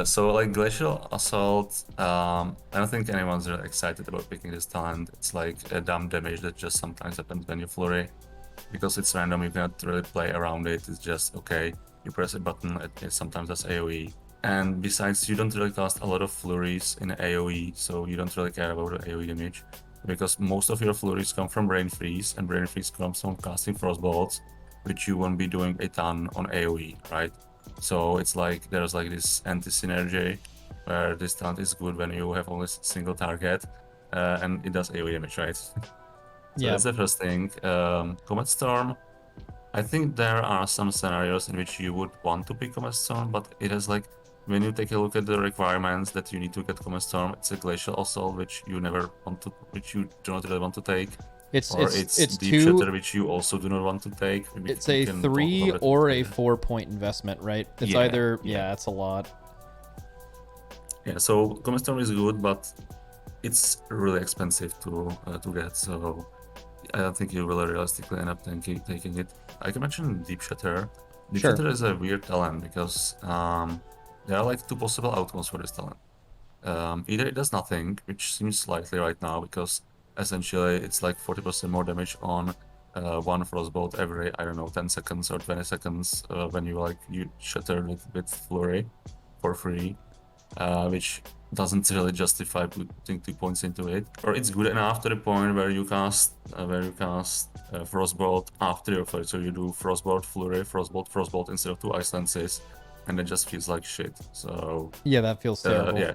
So like Glacial Assault, I don't think anyone's really excited about picking this talent. It's like a dumb damage that just sometimes happens when you flurry. Because it's random, you cannot really play around it. It's just, okay, you press a button, it sometimes does AoE. And besides, you don't really cast a lot of flurries in AoE, so you don't really care about the AoE damage. Because most of your flurries come from Brain Freeze, and Brain Freeze comes from casting Frostbolts, which you won't be doing a ton on AoE, right? So it's like, there's like this anti-synergy, where this talent is good when you have only single target, and it does AoE damage, right? So that's the first thing. Comet Storm, I think there are some scenarios in which you would want to pick Comet Storm, but it has like, when you take a look at the requirements that you need to get Comet Storm, it's a Glacial Assault, which you do not really want to take. It's Deep Shatter, which you also do not want to take. Maybe it's a 3 or a 4 point investment, right? It's either, it's a lot. Yeah, so Comet Storm is good, but it's really expensive to get, so I don't think you will realistically end up taking it. I can mention Deep Shatter. Deep Shatter is a weird talent because there are like 2 possible outcomes for this talent. Either it does nothing, which seems likely right now because essentially it's like 40% more damage on 1 Frostbolt every, I don't know, 10 seconds or 20 seconds when you shatter with Flurry for free, which doesn't really justify putting 2 points into it. Or it's good enough to the point where you cast Frostbolt after your flurry. So you do Frostbolt, Flurry, Frostbolt instead of 2 Ice Lances, and it just feels like shit. So yeah, that feels terrible. Yeah.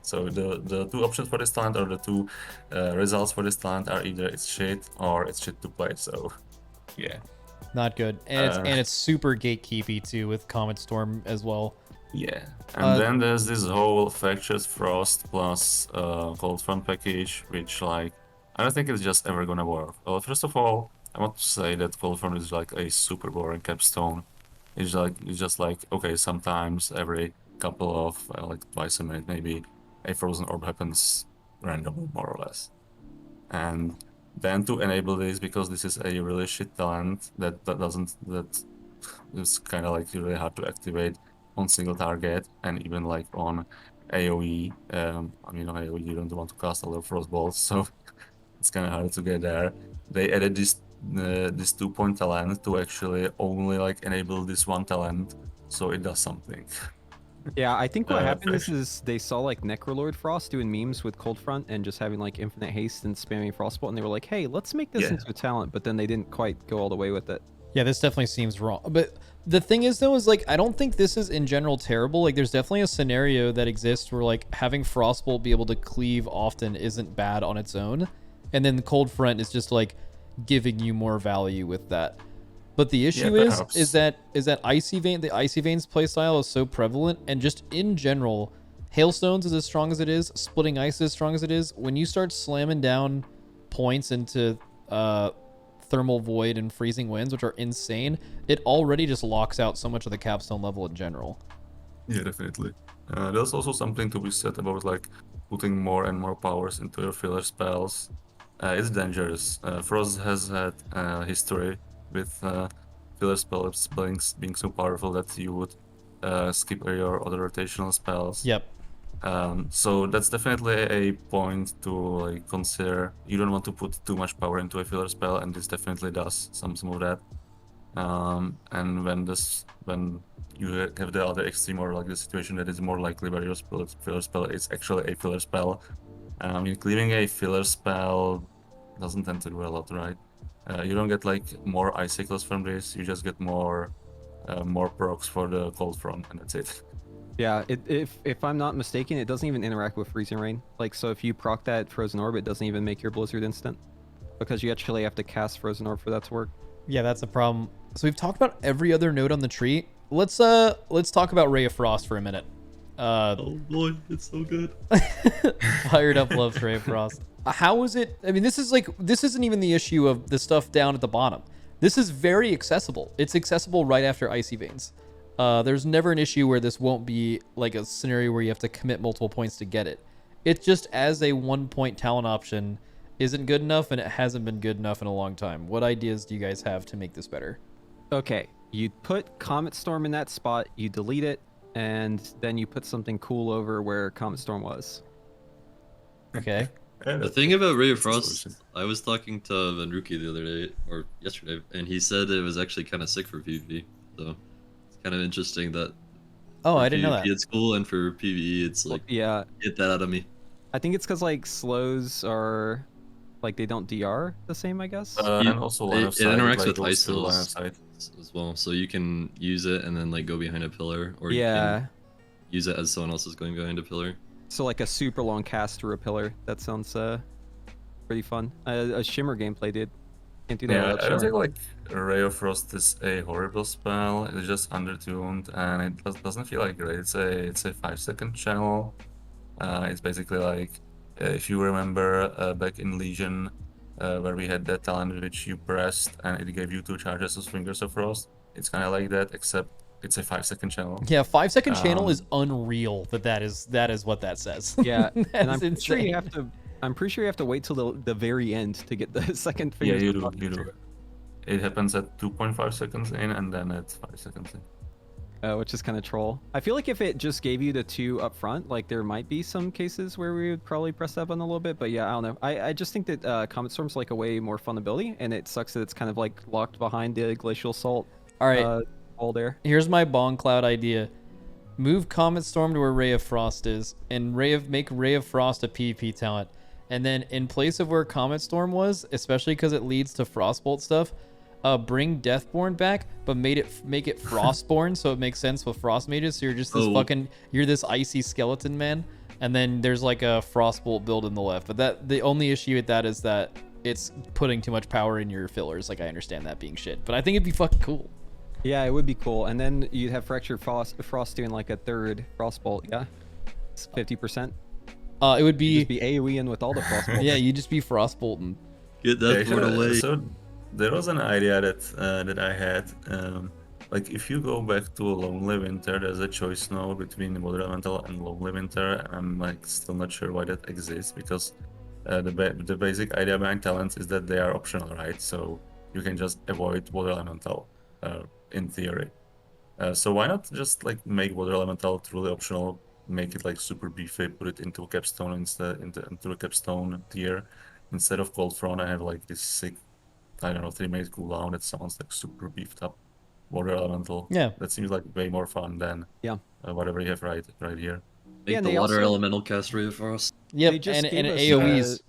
So the 2 options for this talent, or the 2 results for this talent, are either it's shit or it's shit to play. So yeah, not good. And it's super gatekeepy too with Comet Storm as well. Yeah, and then there's this whole Fractured Frost plus Cold Front package, which like I don't think it's just ever gonna work. Well, first of all, I want to say that Cold Front is like a super boring capstone. It's just like okay, sometimes every couple of like twice a minute maybe a frozen orb happens randomly, more or less. And then to enable this, because this is a really shit talent that is kind of like really hard to activate on single target and even like on AoE. I mean, on AoE you don't want to cast a lot of Frostbolts, so it's kind of hard to get there. They added this 2 point talent to actually only like enable this 1 talent, so it does something. Yeah, I think what happened is they saw like Necrolord Frost doing memes with Cold Front and just having like infinite haste and spamming Frostbolt, and they were like, hey, let's make this into a talent, but then they didn't quite go all the way with it. Yeah, this definitely seems wrong. But the thing is, though, is like, I don't think this is in general terrible. Like, there's definitely a scenario that exists where like having Frostbolt be able to cleave often isn't bad on its own. And then the Cold Front is just like giving you more value with that. But the issue is that Icy Vein, the Icy Veins playstyle is so prevalent, and just in general, Hailstones is as strong as it is, Splitting Ice is as strong as it is. When you start slamming down points into Thermal Void and Freezing Winds, which are insane, it already just locks out so much of the capstone level in general. Yeah, definitely. There's also something to be said about like putting more and more powers into your filler spells. It's dangerous. Frost has had history with filler spells being so powerful that you would skip your other rotational spells. Yep. So that's definitely a point to like consider. You don't want to put too much power into a filler spell, and this definitely does some of that. And when you have the other extreme, or like the situation that is more likely where your filler spell is actually a filler spell. I mean, cleaving a filler spell doesn't tend to do a lot, right? You don't get like more icicles from this. You just get more procs for the cold front, and that's it. Yeah, if I'm not mistaken, it doesn't even interact with Freezing Rain. Like, so if you proc that Frozen Orb, it doesn't even make your Blizzard instant. Because you actually have to cast Frozen Orb for that to work. Yeah, that's a problem. So we've talked about every other node on the tree. Let's talk about Ray of Frost for a minute. Oh boy, it's so good. Fired Up loves Ray of Frost. How is it? I mean, this isn't even the issue of the stuff down at the bottom. This is very accessible. It's accessible right after Icy Veins. There's never an issue where this won't be like a scenario where you have to commit multiple points to get it. It's just as a 1-point talent option isn't good enough, and it hasn't been good enough in a long time. What ideas do you guys have to make this better? Okay, you put Comet Storm in that spot, you delete it, and then you put something cool over where Comet Storm was. Okay. The thing about Ray of Frost, I was talking to Venruki the other day, or yesterday, and he said it was actually kind of sick for PvP. So it's kind of interesting that. Oh, for I didn't know PvP that. It's cool, and for PvE, it's like, Yeah, get that out of me. I think it's because like slows are, like they don't DR the same, I guess. And also line of It sight, interacts like, with goes ice to line of hills sight. as well, so you can use it and then like go behind a pillar, or you Yeah, can use it as someone else is going behind a pillar. so like a super long cast through a pillar. That sounds pretty fun. A Shimmer gameplay did. Can't do that Yeah, without I don't Shimmer. think like Ray of Frost is a horrible spell. It's just undertuned, and it doesn't feel like great. It's a 5-second channel. It's basically like if you remember back in Legion, where we had that talent which you pressed and it gave you 2 charges of Fingers of Frost. It's kind of like that, except it's a 5-second channel. Yeah, 5-second channel Um, is unreal. That is what that says. Yeah, and That's I'm sure you insane. have to. I'm pretty sure you have to wait till the very end to get the second Yeah, Fingers you of do. Frost You do. trigger. It happens at 2.5 seconds in, and then at 5 seconds in. Which is kind of troll. I feel like if it just gave you the 2 up front, like there might be some cases where we would probably press that button a little bit, but yeah, I don't know. I just think that Comet Storm's like a way more fun ability, and it sucks that it's kind of like locked behind the Glacial Salt All right. wall there. Here's my Bong Cloud idea. Move Comet Storm to where Ray of Frost is, and make Ray of Frost a PvP talent. And then in place of where Comet Storm was, especially because it leads to Frostbolt stuff, bring Deathborn back, but make it Frostborn, so it makes sense with Frost Mages. So you're just this you're this icy skeleton man, and then there's like a Frostbolt build in the left. But the only issue with that is that it's putting too much power in your fillers. Like I understand that being shit, but I think it'd be fucking cool. Yeah, it would be cool. And then you'd have Fractured Frost doing like a 3rd Frostbolt, yeah? It's 50%. It would be Just be AoE in with all the Frostbolts. yeah, you just be Frostbolting. Get that Yeah, board away. So there was an idea that I had. Like if you go back to Lonely Winter, there's a choice now between Water Elemental and Lonely Winter, and I'm like still not sure why that exists, because the basic idea behind talents is that they are optional, right? So you can just avoid Water Elemental, in theory. So why not just like make Water Elemental truly optional, make it like super beefy, put it into Capstone into a Capstone tier instead of Cold Front, and have like this sick, I don't know, 3-minute cooldown that sounds like super beefed up Water Elemental. Yeah. That seems like way more fun than whatever you have right here. Make and the they water also- elemental cast Ray of Frost. Yep, They just and gave us, AoEs.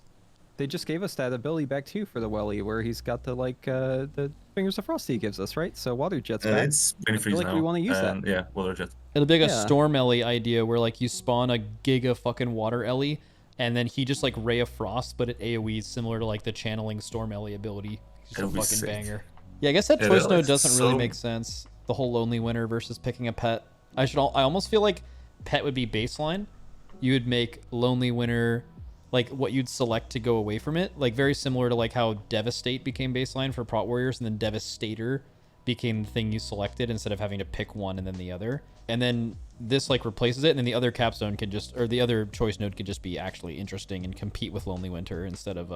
They just gave us that ability back too for the Welly, where he's got the the Fingers of Frost he gives us, right? So Water Jet's back. It's been I free feel like now. we want to use that. and yeah, Water Jet. It'll be like a Yeah. Storm Ellie idea where like you spawn a giga fucking water Ellie, and then he just like Ray of Frost, but it AoEs similar to like the channeling Storm Ellie ability. Just a That'd be fucking sick. banger. Yeah, I guess that Yeah, choice that node looks doesn't really so- make sense. The whole Lonely Winter versus picking a pet. I almost feel like pet would be baseline. You would make Lonely Winter like what you'd select to go away from it, like very similar to like how Devastate became baseline for Prot Warriors, and then Devastator became the thing you selected instead of having to pick one and then the other. And then this like replaces it, and then the other capstone can just, or the other choice node could just be actually interesting and compete with Lonely Winter instead of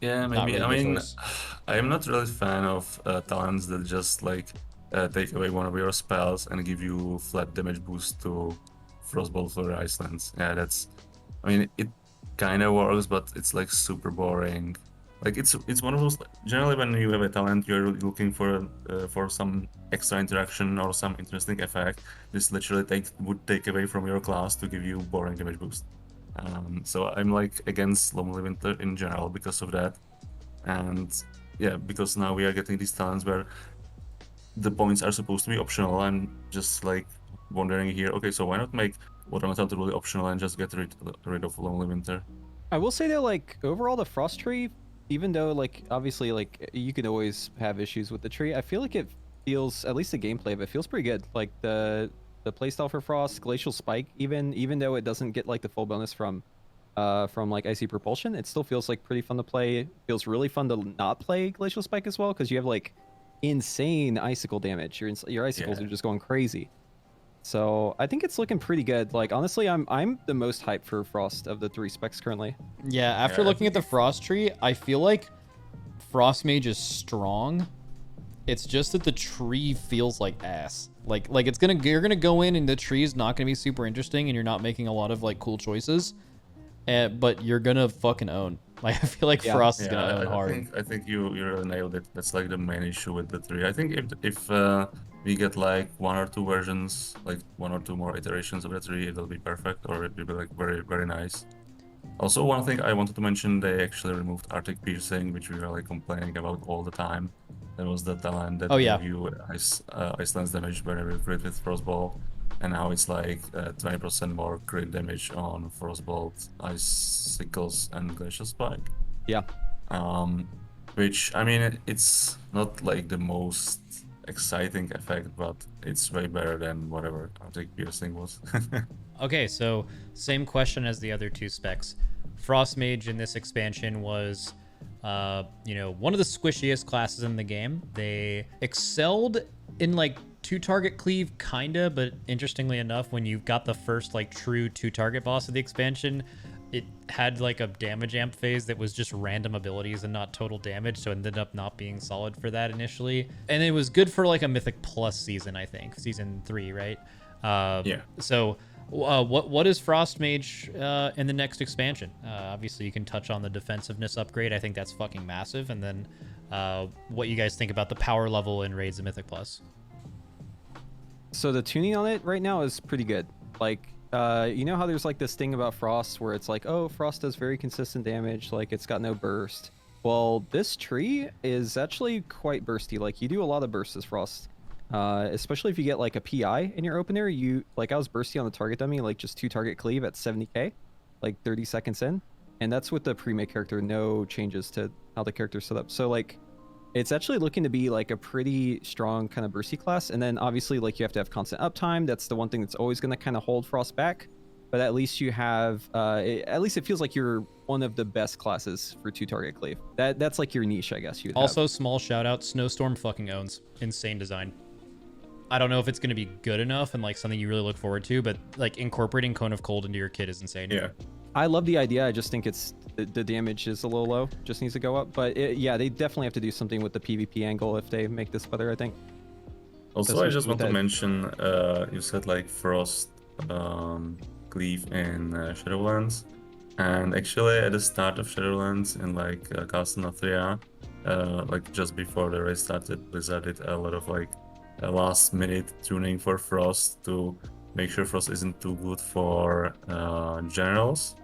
Yeah, Not maybe. really I the mean, choice. I'm not really a fan of talents that just like take away one of your spells and give you flat damage boost to Frostbolt for Icelands. Yeah, that's. I mean, it kind of works, but it's like super boring. Like it's one of those. Generally, when you have a talent, you're looking for some extra interaction or some interesting effect. This literally would take away from your class to give you boring damage boost. So I'm like against Lonely Winter in general because of that, and yeah, because now we are getting these talents where the points are supposed to be optional. I'm just like wondering here. Okay, so why not make Water Talent really optional and just get rid of Lonely Winter? I will say that like overall the Frost Tree, even though like obviously like you can always have issues with the tree, I feel like it feels, at least the gameplay of it feels pretty good. Like the playstyle for Frost, Glacial Spike, even though it doesn't get like the full bonus from like Icy Propulsion, it still feels like pretty fun to play. It feels really fun to not play Glacial Spike as well because you have like insane icicle damage. Your icicles are just going crazy. So I think it's looking pretty good. Like honestly, I'm the most hyped for Frost of the 3 specs currently. Yeah, after looking at the Frost Tree, I feel like Frost Mage is strong. It's just that the tree feels like ass. Like you're gonna go in and the tree is not gonna be super interesting and you're not making a lot of like cool choices. But you're gonna fucking own. Like I feel like Frost is gonna own hard. I think you really nailed it. That's like the main issue with the tree. I think if we get like 1 or 2 versions, like 1 or 2 more iterations of the tree, it'll be perfect, or it'll be like very, very nice. Also, one thing I wanted to mention, they actually removed Arctic Piercing, which we were like complaining about all the time. There was the talent that gave you Iceland's damage whenever you crit with Frostbolt, and now it's like 20% more crit damage on Frostbolt, Icicles, and Glacial Spike. Yeah. Which, I mean, it's not like the most exciting effect, but it's way better than whatever Arctic Piercing was. Okay, so same question as the other 2 specs. Frost Mage in this expansion was, one of the squishiest classes in the game. They excelled in like 2-target cleave, kinda, but interestingly enough, when you got the first like true 2-target boss of the expansion, it had like a damage amp phase that was just random abilities and not total damage, so it ended up not being solid for that initially. And it was good for like a Mythic Plus season, I think, season 3, right? Yeah. So what is Frost Mage in the next expansion? Obviously, you can touch on the defensiveness upgrade. I think that's fucking massive. And then what you guys think about the power level in Raids of Mythic Plus? So the tuning on it right now is pretty good. Like, you know how there's like this thing about Frost where it's like, oh, Frost does very consistent damage, like it's got no burst. Well, this tree is actually quite bursty. Like you do a lot of bursts as Frost. Especially if you get like a PI in your opener, I was bursty on the target dummy, like just 2-target cleave at 70k, like 30 seconds in. And that's with the pre-made character, no changes to how the character's set up. So like, it's actually looking to be like a pretty strong kind of bursty class. And then obviously like you have to have constant uptime. That's the one thing that's always going to kind of hold Frost back. But at least you have, at least it feels like you're one of the best classes for 2-target cleave. That's like your niche, I guess. Also, small shout out, Snowstorm fucking owns. Insane design. I don't know if it's going to be good enough and like something you really look forward to, but like incorporating Cone of Cold into your kit is insane. Yeah. I love the idea. I just think the damage is a little low. Just needs to go up. But yeah, they definitely have to do something with the PvP angle if they make this better, I think. Also, I just want to mention, you said like Frost Cleave in Shadowlands. And actually at the start of Shadowlands in like Castle Nathria, like just before the race started, Blizzard did a lot of like last minute tuning for Frost to make sure Frost isn't too good for generals.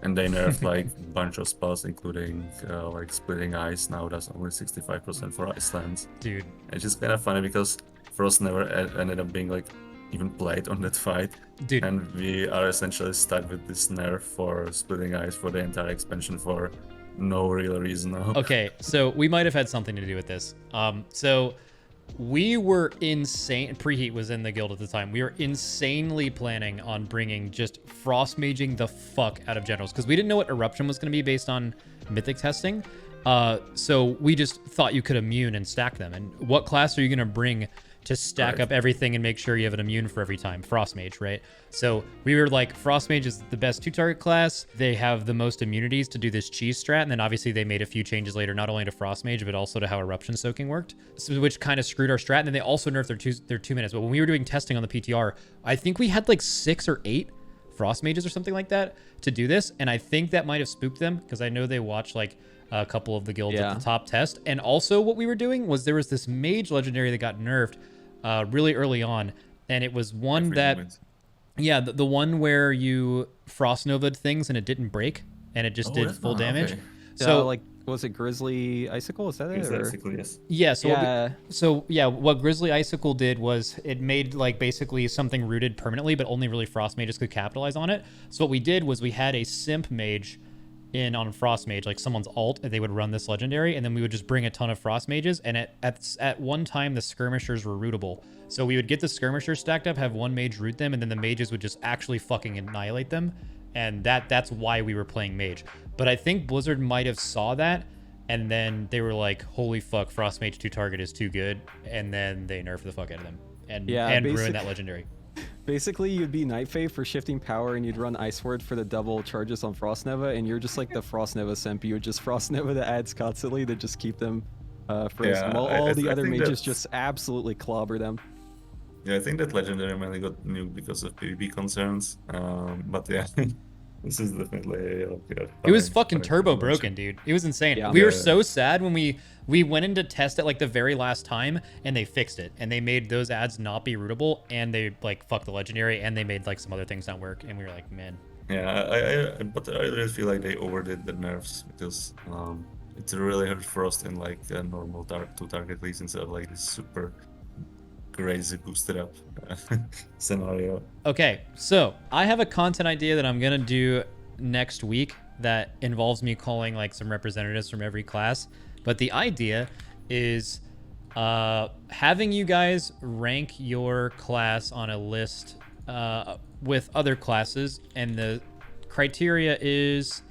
And they nerfed like a bunch of spells, including like Splitting Ice. Now does only 65% for Icelands. Dude. It's just kind of funny because Frost never ended up being like even played on that fight. Dude. And we are essentially stuck with this nerf for Splitting Ice for the entire expansion for no real reason now. Okay, so we might have had something to do with this. So we were insane. Preheat was in the guild at the time. We were insanely planning on bringing just Frost Maging the fuck out of generals because we didn't know what Eruption was going to be based on mythic testing. So we just thought you could immune and stack them. And what class are you going to bring to stack Right. up everything and make sure you have an immune for every time. Frost Mage, right? So we were like, Frost Mage is the best 2-target class. They have the most immunities to do this cheese strat. And then obviously they made a few changes later, not only to Frost Mage, but also to how Eruption Soaking worked, so, which kind of screwed our strat. And then they also nerfed their 2 minutes. But when we were doing testing on the PTR, I think we had like 6 or 8 Frost Mages or something like that to do this. And I think that might have spooked them because I know they watch like a couple of the guilds at the top test. And also what we were doing was there was this Mage legendary that got nerfed really early on. And it was one that, yeah, the one where you Frost Nova'd things and it didn't break and it just did full damage. Okay. So like, was it Grizzly Icicle? Is that it? Or? Basically, yes. yeah, so Yeah. what Grizzly Icicle did was it made like basically something rooted permanently, but only really Frost Mages could capitalize on it. So what we did was we had a Simp Mage in on Frost Mage, like someone's alt, and they would run this legendary, and then we would just bring a ton of Frost Mages, and at one time the skirmishers were rootable. So we would get the skirmishers stacked up, have one mage root them, and then the mages would just actually fucking annihilate them. And that's why we were playing mage. But I think Blizzard might have saw that, and then they were like, holy fuck, Frost Mage 2-target is too good, and then they nerfed the fuck out of them and ruined that legendary. Basically, you'd be Night Fae for shifting power, and you'd run Ice Word for the double charges on Frost Nova, and you're just like the Frost Nova simp. You would just Frost Nova the ads constantly to just keep them frozen, while all the other mages just absolutely clobber them. Yeah, I think that legendary mainly got new because of PvP concerns. But yeah, this is definitely it was fucking turbo broken, dude. It was insane. Yeah. We were so sad when we went in to test it like the very last time, and they fixed it, and they made those ads not be rootable, and they like fucked the legendary, and they made like some other things not work, and we were like, man. Yeah, but I really feel like they overdid the nerfs because it really hurt Frost in like a normal 2-target leads instead of like this super crazy boosted up scenario. Okay, so I have a content idea that I'm gonna do next week that involves me calling like some representatives from every class. But the idea is having you guys rank your class on a list with other classes, and the criteria is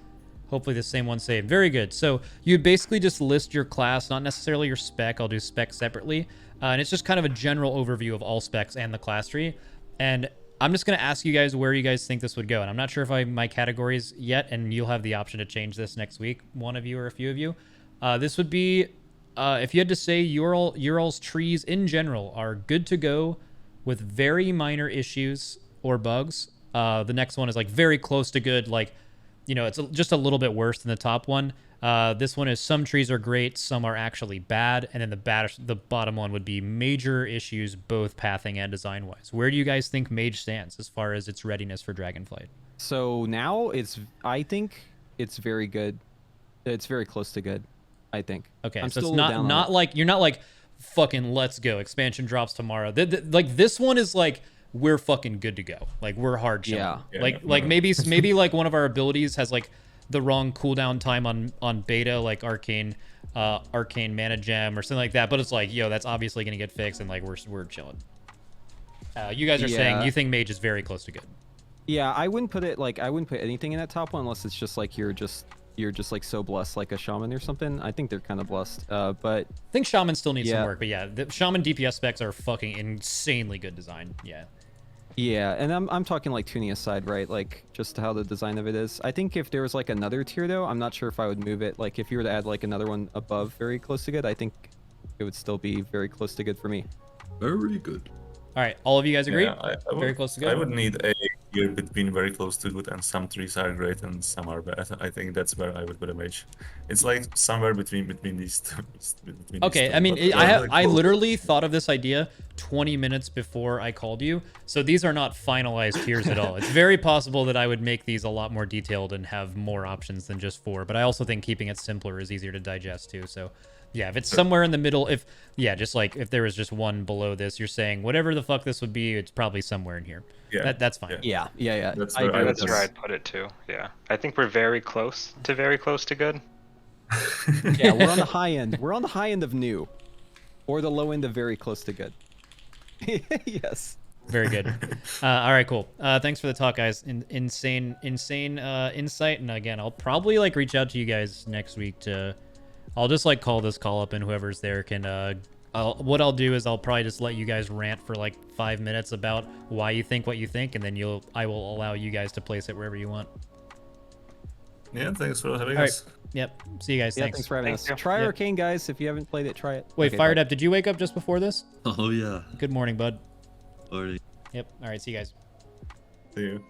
hopefully the same one saved. Very good. So you basically just list your class, not necessarily your spec. I'll do spec separately. And it's just kind of a general overview of all specs and the class tree. And I'm just going to ask you guys where you guys think this would go. And I'm not sure if I have my categories yet, and you'll have the option to change this next week, one of you or a few of you. This would be, if you had to say Ural's trees in general are good to go with very minor issues or bugs. The next one is like very close to good, like, you know, it's just a little bit worse than the top one. This one is some trees are great, some are actually bad, and then the bottom one would be major issues, both pathing and design-wise. Where do you guys think Mage stands as far as its readiness for Dragonflight? So now I think it's very good. It's very close to good, I think. Okay, I'm so still it's not like you're not like fucking let's go. Expansion drops tomorrow. Like this one is like we're fucking good to go. Like we're hard chilling. Yeah. Like maybe like one of our abilities has like the wrong cooldown time on beta, like arcane mana gem or something like that. But it's like, yo, that's obviously gonna get fixed, and like we're chilling. You guys are saying you think Mage is very close to good. Yeah, I wouldn't put anything in that top one unless it's just like you're just like so blessed, like a shaman or something. I think they're kind of blessed. But I think shaman still needs some work. But yeah, the shaman DPS specs are fucking insanely good design. Yeah. Yeah, and I'm talking like tuning aside, right? Like just how the design of it is. I think if there was like another tier though, I'm not sure if I would move it. Like if you were to add like another one above very close to good, I think it would still be very close to good for me. Very good. All right, all of you guys agree? I Very close to good? I would need a year between very close to good, and some trees are great and some are bad. I think that's where I would put a mage. It's like somewhere between these two. Okay, I mean, I literally thought of this idea 20 minutes before I called you, so these are not finalized tiers at all. It's very possible that I would make these a lot more detailed and have more options than just 4, but I also think keeping it simpler is easier to digest too, so... Yeah, if it's somewhere in the middle, if there was just one below this, you're saying whatever the fuck this would be, it's probably somewhere in here. Yeah, that's fine. Yeah. That's That's where I'd put it too. Yeah, I think we're very close to good. Yeah, we're on the high end. We're on the high end of new, or the low end of very close to good. Yes. Very good. All right, cool. Thanks for the talk, guys. Insane insight. And again, I'll probably like reach out to you guys next week to. I'll just like call this call up, and whoever's there can What I'll do is I'll probably just let you guys rant for like 5 minutes about why you think what you think, and then I will allow you guys to place it wherever you want. Yeah, thanks for having All us. right. Yep. See you guys. Yeah, Thanks. thanks for having Thank us. you. Try Yep. Arcane, guys. If you haven't played it, try it. Wait, Okay, Fired bye. Up, did you wake up just before this? Oh yeah. Good morning, bud. Already. Yep. All right. See you guys. See you.